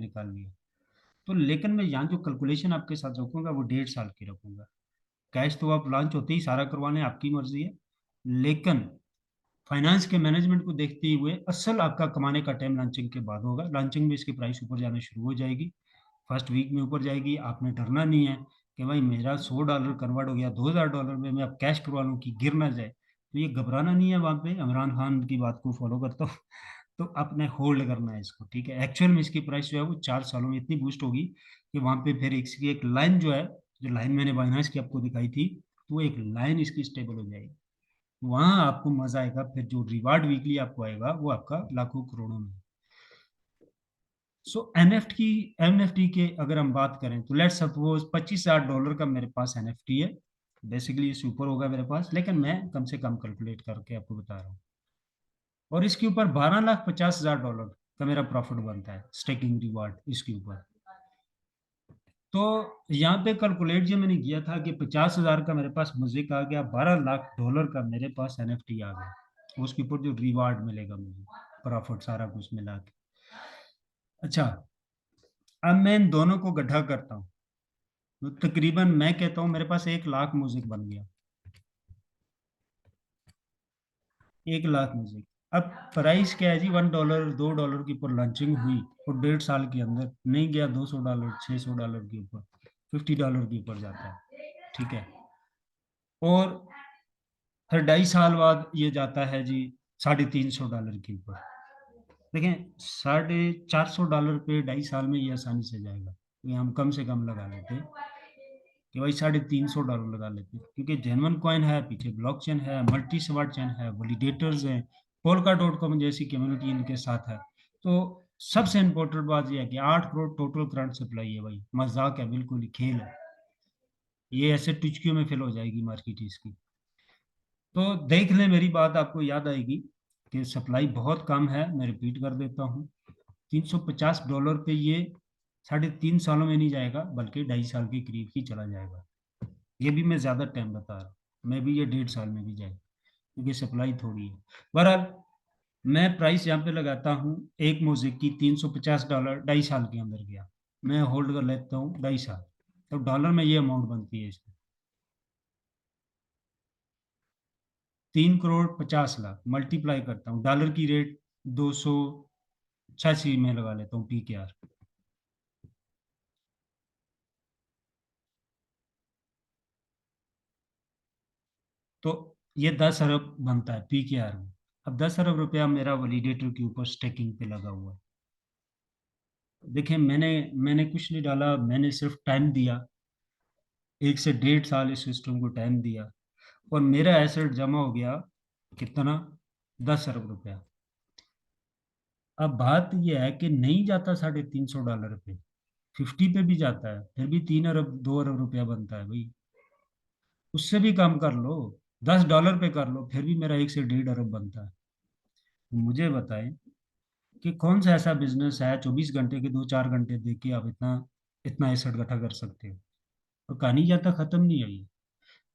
तो। लेकिन मैं यहाँ जो कैलकुलेशन आपके साथ रखूंगा वो 1.5 साल की रखूंगा। कैश तो आप लॉन्च होते ही सारा करवाने आपकी मर्जी है, लेकिन फाइनेंस के मैनेजमेंट को देखते हुए असल आपका कमाने का टाइम लॉन्चिंग के बाद होगा। लॉन्चिंग में इसकी प्राइस ऊपर जाना शुरू हो जाएगी, फर्स्ट वीक में ऊपर जाएगी। आपने डरना नहीं है कि भाई मेरा $100 कन्वर्ट हो गया $2,000 में, मैं अब कैश करवा लूँ कि गिर ना जाए। तो ये घबराना नहीं है। वहाँ पे इमरान खान की बात को फॉलो करता हूँ तो आपने होल्ड करना है इसको। ठीक है, एक्चुअल में इसकी प्राइस जो है वो 4 सालों में इतनी बूस्ट होगी कि वहाँ पे फिर इसकी एक लाइन जो है, जो लाइन मैंने बाइनांस की आपको दिखाई थी, तो वो एक लाइन इसकी स्टेबल हो जाएगी। वहां आपको मजा आएगा, फिर जो रिवार्ड वीकली आपको आएगा वो आपका लाखों करोड़ों में। सो एनएफटी के अगर हम बात करें तो लेट्स सपोज $25,000 का मेरे पास एनएफटी है। बेसिकली इससे ऊपर होगा मेरे पास, लेकिन मैं कम से कम कैलकुलेट करके आपको बता रहा हूँ। और इसके ऊपर $12,50,000 का मेरा प्रॉफिट बनता है स्टेकिंग रिवार्ड इसके ऊपर। तो यहाँ पे कैलकुलेट जो मैंने किया था कि 50,000 का मेरे पास म्यूजिक आ गया, $12 लाख का मेरे पास एनएफटी आ गया। उसके ऊपर जो रिवार्ड मिलेगा मुझे, प्रॉफिट सारा कुछ मिला के। अच्छा, अब मैं इन दोनों को गड्ढा करता हूँ तो तकरीबन मैं कहता हूँ मेरे पास 1 लाख म्यूजिक बन गया। 1 लाख म्यूजिक। अब प्राइस क्या है जी, $1 $2 के ऊपर लॉन्चिंग हुई और 1.5 साल के अंदर नहीं गया $200 $600 के ऊपर, $50 के ऊपर जाता है। ठीक है, और फिर 2.5 साल बाद ये जाता है जी $350 के ऊपर। देखें $450 पे 2.5 साल में ये आसानी से जाएगा। ये हम कम से कम लगा लेते हैं कि भाई $350 लगा लेते हैं, क्योंकि जेन्युइन कॉइन है, पीछे ब्लॉकचेन है, मल्टी स्मार्ट चेन है, वैलिडेटर्स हैं, Polkadot.com जैसी कम्युनिटी इनके साथ है। तो सबसे इंपॉर्टेंट बात यह है कि 8 करोड़ टोटल करंट सप्लाई है भाई, मजाक है, बिल्कुल ही खेल है। ये ऐसे टुचकियों में फेल हो जाएगी मार्केट इसकी। तो देख लें, मेरी बात आपको याद आएगी कि सप्लाई बहुत कम है। मैं रिपीट कर देता हूँ, $350 पे ये 3.5 सालों में नहीं जाएगा, बल्कि 2.5 साल के करीब ही चला जाएगा। ये भी मैं ज्यादा टाइम बता रहा हूँ, मैं भी ये 1.5 साल में भी जाए, क्योंकि सप्लाई थोड़ी है। बहरहाल मैं प्राइस यहाँ पे लगाता हूँ एक म्यूजिक की $350 2.5 साल के अंदर गया, मैं होल्ड कर लेता हूँ 2.5 साल। तो डॉलर में ये अमाउंट बनती है इसकी। 3,50,00,000 मल्टीप्लाई करता हूँ, डॉलर की रेट 286 में लगा लेता हूँ PKR। तो ये 10 अरब बनता है PKR में। अब 10 अरब रुपया मेरा वैलिडेटर के ऊपर स्टेकिंग पे लगा हुआ है। देखिए, मैंने कुछ नहीं डाला, मैंने सिर्फ टाइम दिया, 1 से 1.5 साल इस सिस्टम को टाइम दिया, और मेरा एसेट जमा हो गया कितना, 10 अरब रुपया। अब बात यह है कि नहीं जाता $350 पे, 50 पे भी जाता है, फिर भी 3 अरब 2 अरब रुपया बनता है भाई। उससे भी कम कर लो, $10 पे कर लो, फिर भी मेरा 1 से 1.5 अरब बनता है। तो मुझे बताएं कि कौन सा ऐसा बिजनेस है 24 घंटे के 2-4 घंटे दे के आप इतना इतना एसेट इकट्ठा कर सकते हो। और कहानी जहाँ तक खत्म नहीं हुई।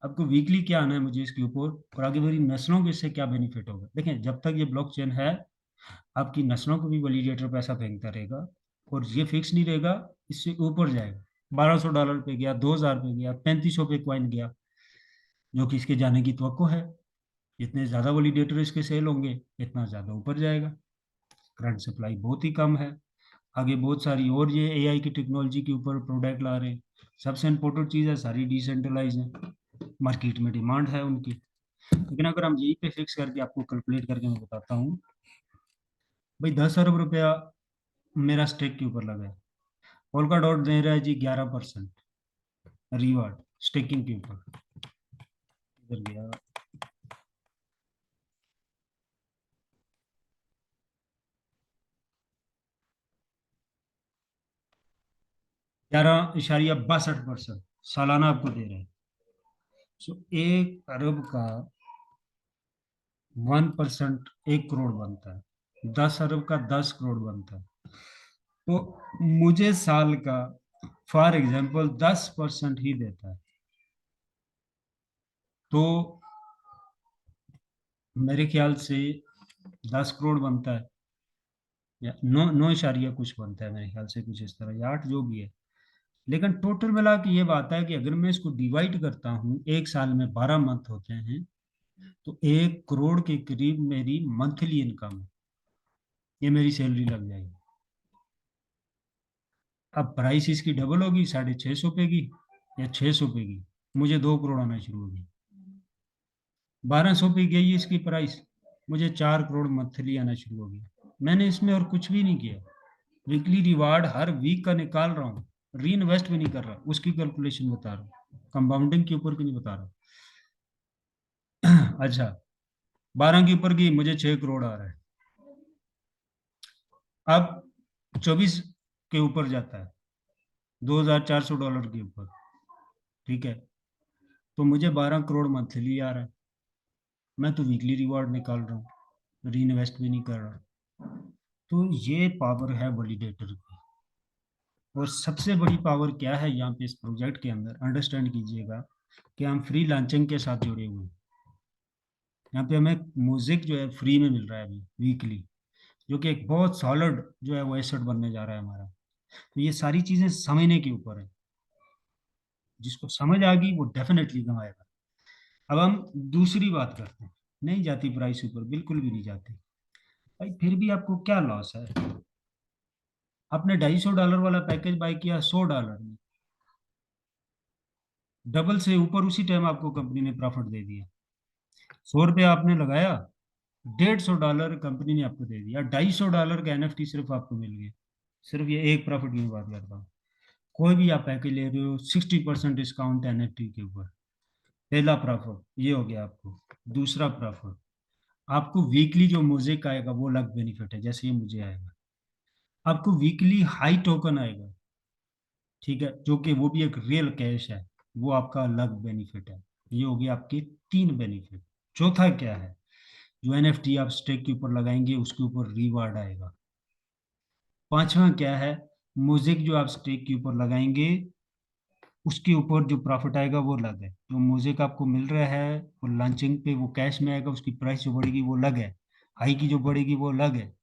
आपको वीकली क्या आना है मुझे इसके ऊपर, और आगे मेरी नस्लों को इससे क्या बेनिफिट होगा। देखें, जब तक ये ब्लॉकचेन है, आपकी नस्लों को भी वैलिडेटर पैसा फेंकता रहेगा, और ये फिक्स नहीं रहेगा, इससे ऊपर जाएगा। $1,200 पे गया, 2,000 पे गया, 3500 पे क्वाइन गया, जो कि इसके जाने की तवक्को है। जितने ज़्यादा वैलिडेटर इसके सेल होंगे, इतना ज़्यादा ऊपर जाएगा। करंट सप्लाई बहुत ही कम है। आगे बहुत सारी और ये AI की टेक्नोलॉजी के ऊपर प्रोडक्ट ला रहे हैं। सबसे इम्पोर्टेंट चीज़ है, सारी डिसेंट्रलाइज है, मार्केट में डिमांड है उनकी। लेकिन अगर हम यही पे फिक्स करके आपको कैलकुलेट करके मैं बताता हूँ, भाई 10 अरब रुपया मेरा स्टेक के ऊपर लगा है। पोल्का डॉट दे रहा है जी 11% रिवार्ड स्टेकिंग के ऊपर। इधर गया, 11.62% सालाना आपको दे रहे हैं। सो 1 अरब का 1% 1 करोड़ बनता है, 10 अरब का 10 करोड़ बनता है। तो मुझे साल का फॉर एग्जाम्पल 10% ही देता है, तो मेरे ख्याल से 10 करोड़ बनता है, या 9 9 इशारिया कुछ बनता है मेरे ख्याल से, कुछ इस तरह, या 8 जो भी है। लेकिन टोटल मिला के ये बात है कि अगर मैं इसको डिवाइड करता हूँ, एक साल में 12 मंथ होते हैं, तो 1 करोड़ के करीब मेरी मंथली इनकम है, ये मेरी सैलरी लग जाएगी। अब प्राइस इसकी डबल होगी 650 पे की, या 600 पे की, मुझे 2 करोड़ आना शुरू होगी। 1200 पे गई इसकी प्राइस, मुझे 4 करोड़ मंथली आना शुरू हो गया। मैंने इसमें और कुछ भी नहीं किया। वीकली रिवार्ड हर वीक का निकाल रहा हूँ, री इन्वेस्ट भी नहीं कर रहा, उसकी कैलकुलेशन बता रहा हूँ, कंपाउंडिंग के ऊपर की नहीं बता रहा। अच्छा, 12 के ऊपर की मुझे 6 करोड़ आ रहा है। अब 24 के ऊपर जाता है, $2,400 के ऊपर, ठीक है, तो मुझे 12 करोड़ मंथली आ रहा है। मैं तो वीकली रिवार्ड निकाल रहा हूँ, री इन्वेस्ट भी नहीं कर रहा। तो ये पावर है वैलिडेटर की। और सबसे बड़ी पावर क्या है यहाँ पे इस प्रोजेक्ट के अंदर, अंडरस्टैंड कीजिएगा कि हम फ्री लॉन्चिंग के साथ जुड़े हुए हैं। यहाँ पे हमें म्यूजिक जो है फ्री में मिल रहा है अभी वीकली, जो कि एक बहुत सॉलिड जो है वो एसेट बनने जा रहा है हमारा। तो ये सारी चीजें समझने के ऊपर है, जिसको समझ आ गई वो डेफिनेटली कमाएगा। अब हम दूसरी बात करते हैं। नहीं जाती प्राइस ऊपर, बिल्कुल भी नहीं जाती भाई, फिर भी आपको क्या लॉस है। आपने $250 वाला पैकेज बाय किया $100 में, डबल से ऊपर उसी टाइम आपको कंपनी ने प्रॉफिट दे दिया। 100 रुपया आपने लगाया, $150 कंपनी ने आपको दे दिया, $250 का NFT सिर्फ आपको मिल गया। सिर्फ ये एक प्रॉफिट की बात करता हूँ। कोई भी आप पैकेज ले रहे हो, 60% डिस्काउंट NFT के ऊपर, पहला प्रॉफिट ये हो गया आपको। दूसरा प्रॉफिट, आपको वीकली जो म्यूजिक आएगा वो अलग बेनिफिट है, जैसे ये मुझे आएगा। आपको वीकली हाई टोकन आएगा, ठीक है, जो कि वो भी एक रियल कैश है, वो आपका अलग बेनिफिट है। ये हो गया आपके 3 बेनिफिट। चौथा क्या है, जो NFT आप स्टेक के ऊपर लगाएंगे उसके ऊपर रिवार्ड आएगा। पांचवा क्या है, म्यूजिक जो आप स्टेक के ऊपर लगाएंगे उसके ऊपर जो प्रॉफिट आएगा वो अलग है। जो म्यूजिक आपको मिल रहा है वो लॉन्चिंग पे वो कैश में आएगा, उसकी प्राइस जो बढ़ेगी वो अलग है, हाई की जो बढ़ेगी वो अलग है।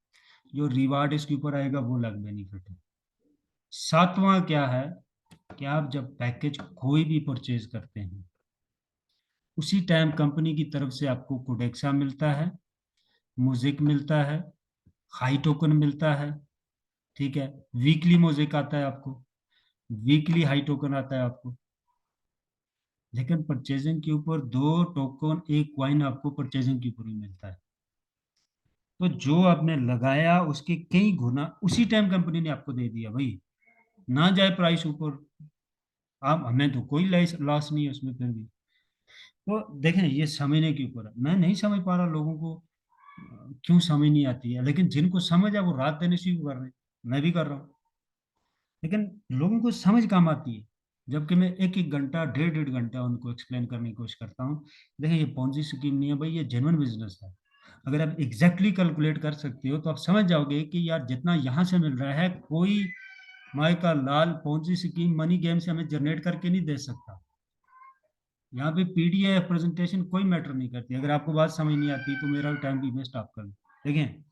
जो रिवार्ड इसके ऊपर आएगा वो अलग बेनिफिट है। सातवां क्या है, कि आप जब पैकेज कोई भी परचेज करते हैं, उसी टाइम कंपनी की तरफ से आपको कोडेक्सा मिलता है, मोज़ेक मिलता है, हाई टोकन मिलता है, ठीक है। वीकली मोज़ेक आता है आपको, वीकली हाई टोकन आता है आपको। लेकिन परचेजिंग के ऊपर 2 टोकन, एक क्वाइन आपको परचेजिंग के ऊपर ही मिलता है। तो जो आपने लगाया उसके कई गुना उसी टाइम कंपनी ने आपको दे दिया भाई, ना जाए प्राइस ऊपर। आप, हमें तो कोई लॉस नहीं है उसमें फिर भी। तो देखें, ये समझने के ऊपर है। मैं नहीं समझ पा रहा लोगों को क्यों समझ नहीं आती है, लेकिन जिनको समझ है वो रात देने शुरू कर रहे हैं, मैं भी कर रहा हूँ। लेकिन लोगों को समझ काम आती है, जबकि मैं एक एक घंटा, डेढ़ डेढ़ घंटा उनको एक्सप्लेन करने की कोशिश करता हूँ। देखिए, ये पॉन्जी स्कीम नहीं है भाई, ये जेन्युइन बिजनेस है। अगर आप एग्जैक्टली कैलकुलेट कर सकते हो तो आप समझ जाओगे कि यार जितना यहाँ से मिल रहा है, कोई माई का लाल पॉन्जी स्कीम मनी गेम से हमें जनरेट करके नहीं दे सकता। यहाँ पे पीडीएफ प्रेजेंटेशन कोई मैटर नहीं करती। अगर आपको बात समझ नहीं आती तो मेरा टाइम भी वेस्ट आप कर लो। देखें,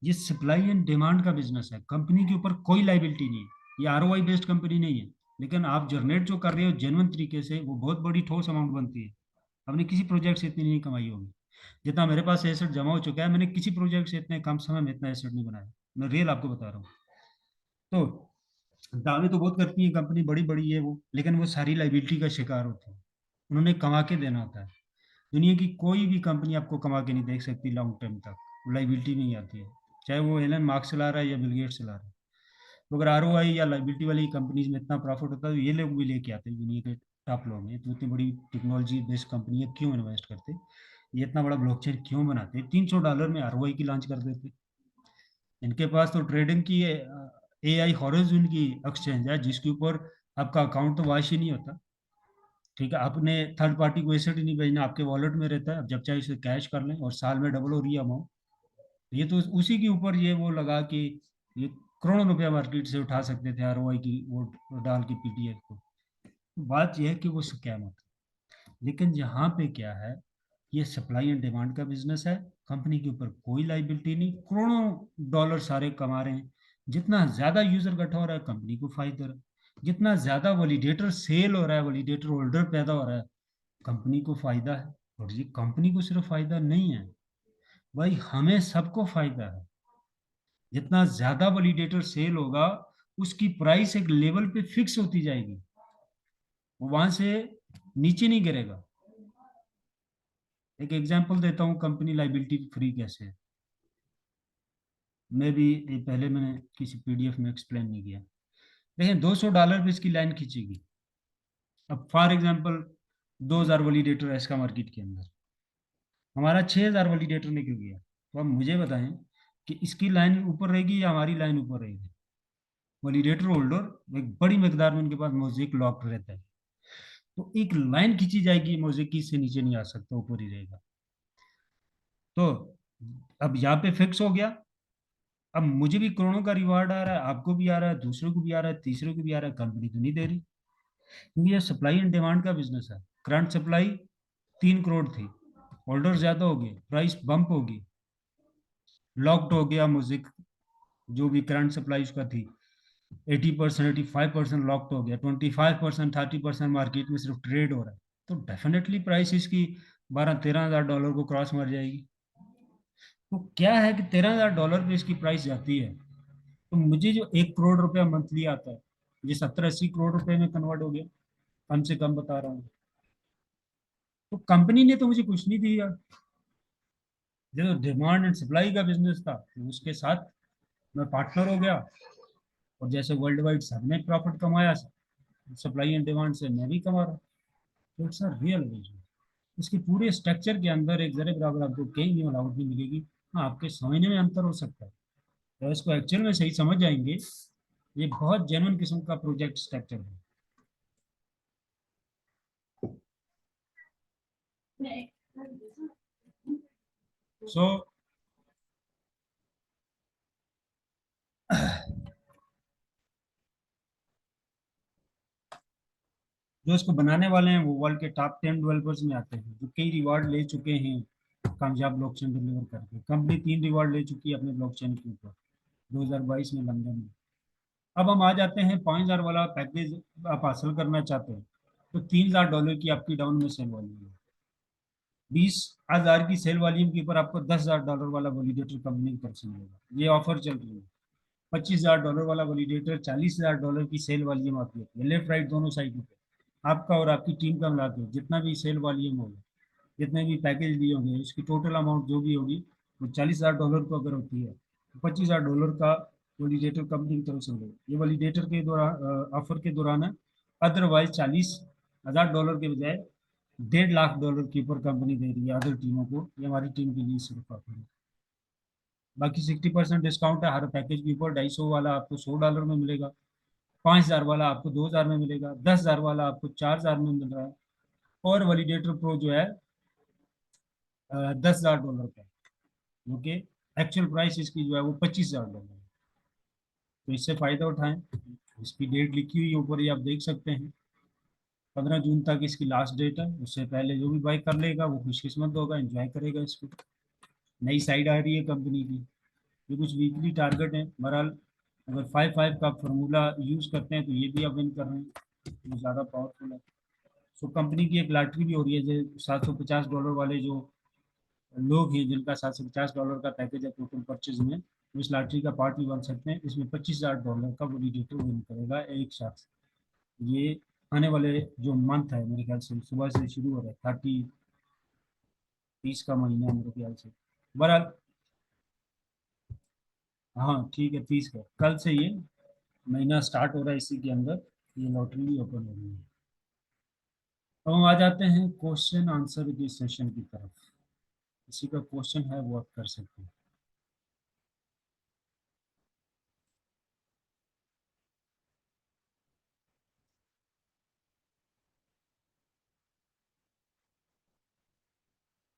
ये सप्लाई एंड डिमांड का बिजनेस है, कंपनी के ऊपर कोई लाइबिलिटी नहीं है। ये आरओआई बेस्ड कंपनी नहीं है। लेकिन आप जनरेट जो कर रहे हो जेन्युइन तरीके से, वो बहुत बड़ी ठोस अमाउंट बनती है। आपने किसी प्रोजेक्ट से इतनी नहीं कमाई होगी जितना मेरे पास एसेट जमा हो चुका है। मैंने किसी प्रोजेक्ट से इतने कम समय में इतना एसेट नहीं बनाया। मैं रियल आपको बता रहा हूँ। तो दावे तो बहुत करती है कंपनी, बड़ी बड़ी है वो, लेकिन वो सारी लाइबिलिटी का शिकार होती है। उन्होंने कमा के देना होता है। दुनिया की कोई भी कंपनी आपको कमा के नहीं देख सकती लॉन्ग टर्म तक, लाइबिलिटी नहीं आती है। चाहे वो एलन मार्क्स चला रहा है या बिल गेट्स चला रहा है। तो अगर आरओआई या लाइबिलिटी वाली कंपनीज में इतना प्रॉफिट होता है तो ये लोग भी लेके आते हैं। दुनिया के टॉप लोग हैं तो इतनी बड़ी टेक्नोलॉजी बेस्ड कंपनी है, क्यों इन्वेस्ट करते, ये इतना बड़ा ब्लॉकचेन क्यों बनाते, $300 में आरओआई की लॉन्च कर देते। इनके पास तो ट्रेडिंग की एआई हॉरिज़ॉन की एक्सचेंज है जिसके ऊपर आपका अकाउंट तो वाश ही नहीं होता। ठीक है, आपने थर्ड पार्टी को एसेट ही नहीं भेजना, आपके वॉलेट में रहता है। अब जब चाहे इसे कैश कर लें और साल में डबल हो रही है अमाउंट। ये तो उसी के ऊपर ये वो लगा कि ये करोड़ों रुपया मार्केट से उठा सकते थे आरओआई की वो डाल के पीटीएफ को। बात यह है कि वो स्कैम होता है। लेकिन यहाँ पे क्या है, ये सप्लाई एंड डिमांड का बिजनेस है। कंपनी के ऊपर कोई लाइबिलिटी नहीं, करोड़ों डॉलर सारे कमा रहे हैं। जितना ज्यादा यूजर इकट्ठा हो रहा है कंपनी को फायदा हो रहा है, जितना ज्यादा वैलिडेटर सेल हो रहा है, वैलिडेटर होल्डर पैदा हो रहा है, कंपनी को फायदा है। और ये कंपनी को सिर्फ फायदा नहीं है भाई, हमें सबको फायदा है। जितना ज्यादा वैलिडेटर सेल होगा, उसकी प्राइस एक लेवल पे फिक्स होती जाएगी, वो वहां से नीचे नहीं गिरेगा। एक एग्जांपल देता हूँ, कंपनी लाइबिलिटी फ्री कैसे है। मैं भी ये पहले मैंने किसी पीडीएफ में एक्सप्लेन नहीं किया। देखिए, $200 पे इसकी लाइन खींचेगी। अब फॉर एग्जांपल 2000 वैलिडेटर है इसका मार्केट के अंदर, हमारा 6000 वैलिडेटर निकल गया। तो अब मुझे बताएं कि इसकी लाइन ऊपर रहेगी या हमारी लाइन ऊपर रहेगी। वैलिडेटर होल्डर एक बड़ी मकदार में उनके पास मोज़ेक लॉक रहता है, तो एक लाइन खींची जाएगी मोज़ेक की, इससे नीचे नहीं आ सकता, ऊपर ही रहेगा। तो अब यहाँ पे फिक्स हो गया। अब मुझे भी करोड़ों का रिवार्ड आ रहा है, आपको भी आ रहा है, दूसरों को भी आ रहा है, तीसरों को भी आ रहा है, कंपनी तो नहीं दे रही। क्योंकि ये सप्लाई एंड डिमांड का बिजनेस है। करंट सप्लाई 3 करोड़ थी, होल्डर ज्यादा हो गए, प्राइस बम्प होगी, लॉक्ड हो गया म्यूजिक। जो भी करंट सप्लाई उसका थी 80%, 85% लॉक्ड हो गया, 25%, 30% मार्केट में सिर्फ ट्रेड हो रहा है। तो डेफिनेटली प्राइस इसकी 12-13 हज़ार डॉलर को क्रॉस मार जाएगी। तो क्या है कि $13,000 पे इसकी प्राइस जाती है, तो मुझे जो 1 करोड़ रुपया मंथली आता है, ये 70-80 करोड़ रुपए में कन्वर्ट हो गया। कम से कम बता रहा हूँ। तो कंपनी ने तो मुझे कुछ नहीं दिया। जो डिमांड एंड सप्लाई का बिजनेस था तो उसके साथ मैं पार्टनर हो गया। और जैसे वर्ल्ड वाइड सबने प्रॉफिट कमाया, सप्लाई एंड डिमांड से मैं भी कमा रहा हूँ। तो इट्स अ रियल बिजनेस। इसके पूरे स्ट्रक्चर के अंदर एक जरे बराबर आपको कहीं नहीं मिलावट नहीं मिलेगी। हाँ, आपके समझने में अंतर हो सकता है, तो इसको एक्चुअल में सही समझ जाएंगे। ये बहुत जेन्युइन किस्म का प्रोजेक्ट स्ट्रक्चर है। सो जो इसको बनाने वाले हैं वो वर्ल्ड के टॉप 10 डेवलपर्स में आते हैं, जो कई रिवार्ड ले चुके हैं कामयाब ब्लॉकचेन डिलीवर करके। कंपनी 3 रिवार्ड ले चुकी है अपने ब्लॉकचेन के ऊपर 2022 में लंदन में। अब हम आ जाते हैं 5,000 वाला पैकेज आप हासिल करना चाहते हैं, तो $3,000 की आपकी डाउन में सेल वाली है। 20,000 की सेल वॉल्यूम के ऊपर आपको $10,000 वाला वैलिडेटर कंपनी की तरफ से मिलेगा। ये ऑफर चल रही है। $25,000 वाला वैलिडेटर, $40,000 की सेल वॉल्यूम आपकी होती है, लेफ्ट राइट दोनों साइड पे। आपका और आपकी टीम का मिला के जितना भी सेल वॉल्यूम होगा, जितने भी पैकेज दिए होंगे, उसकी टोटल अमाउंट जो भी होगी वो $40,000 को अगर होती है तो $25,000 का वैलिडेटर कंपनी की तरफ से मिलेगा। ये वैलिडेटर के दौरान, ऑफर के दौरान है। अदरवाइज $40,000 के बजाय $1.5 लाख के ऊपर कंपनी दे रही है अदर टीमों को। ये हमारी टीम के लिए सिर्फ ऑफर है। बाकी 60% डिस्काउंट है हर पैकेज के ऊपर। 250 वाला आपको $100 में मिलेगा, 5,000 वाला आपको 2,000 में मिलेगा, 10,000 वाला आपको 4,000 में मिल रहा है, और वैलिडेटर प्रो जो है $10,000 का, क्योंकि एक्चुअल प्राइस इसकी जो है वो $25,000 है। तो इससे फायदा उठाएं। इसकी डेट लिखी हुई है ऊपर, ये आप देख सकते हैं। 15 जून तक इसकी लास्ट डेट है। उससे पहले जो भी बाई कर लेगा वो खुशकिस्मत होगा, एंजॉय करेगा इसको। नई साइड आ रही है कंपनी की। ये कुछ वीकली टारगेट है। बहरहाल अगर 5-5 का फार्मूला यूज करते हैं तो ये भी आप विन कर रहे हैं, वो ज़्यादा पावरफुल है। सो कंपनी की एक लॉटरी भी हो रही है, जो $750 वाले जो लोग हैं जिनका $750 का पैकेज है टोटल परचेज में, वो इस लॉटरी का पार्ट भी बन सकते हैं। इसमें $25,000 का वैलिडेटर विन करेगा एक शख्स। ये आने वाले जो मंथ है, मेरे ख्याल से सुबह से शुरू हो रहा है, 30 का महीना है मेरे ख्याल से। बहरहाल हाँ ठीक है, 30 का कल से ये महीना स्टार्ट हो रहा है, इसी के अंदर ये लॉटरी भी ओपन हो रही है। अब हम आ जाते हैं क्वेश्चन आंसर के सेशन की तरफ। किसी का क्वेश्चन है वो आप कर सकते हैं।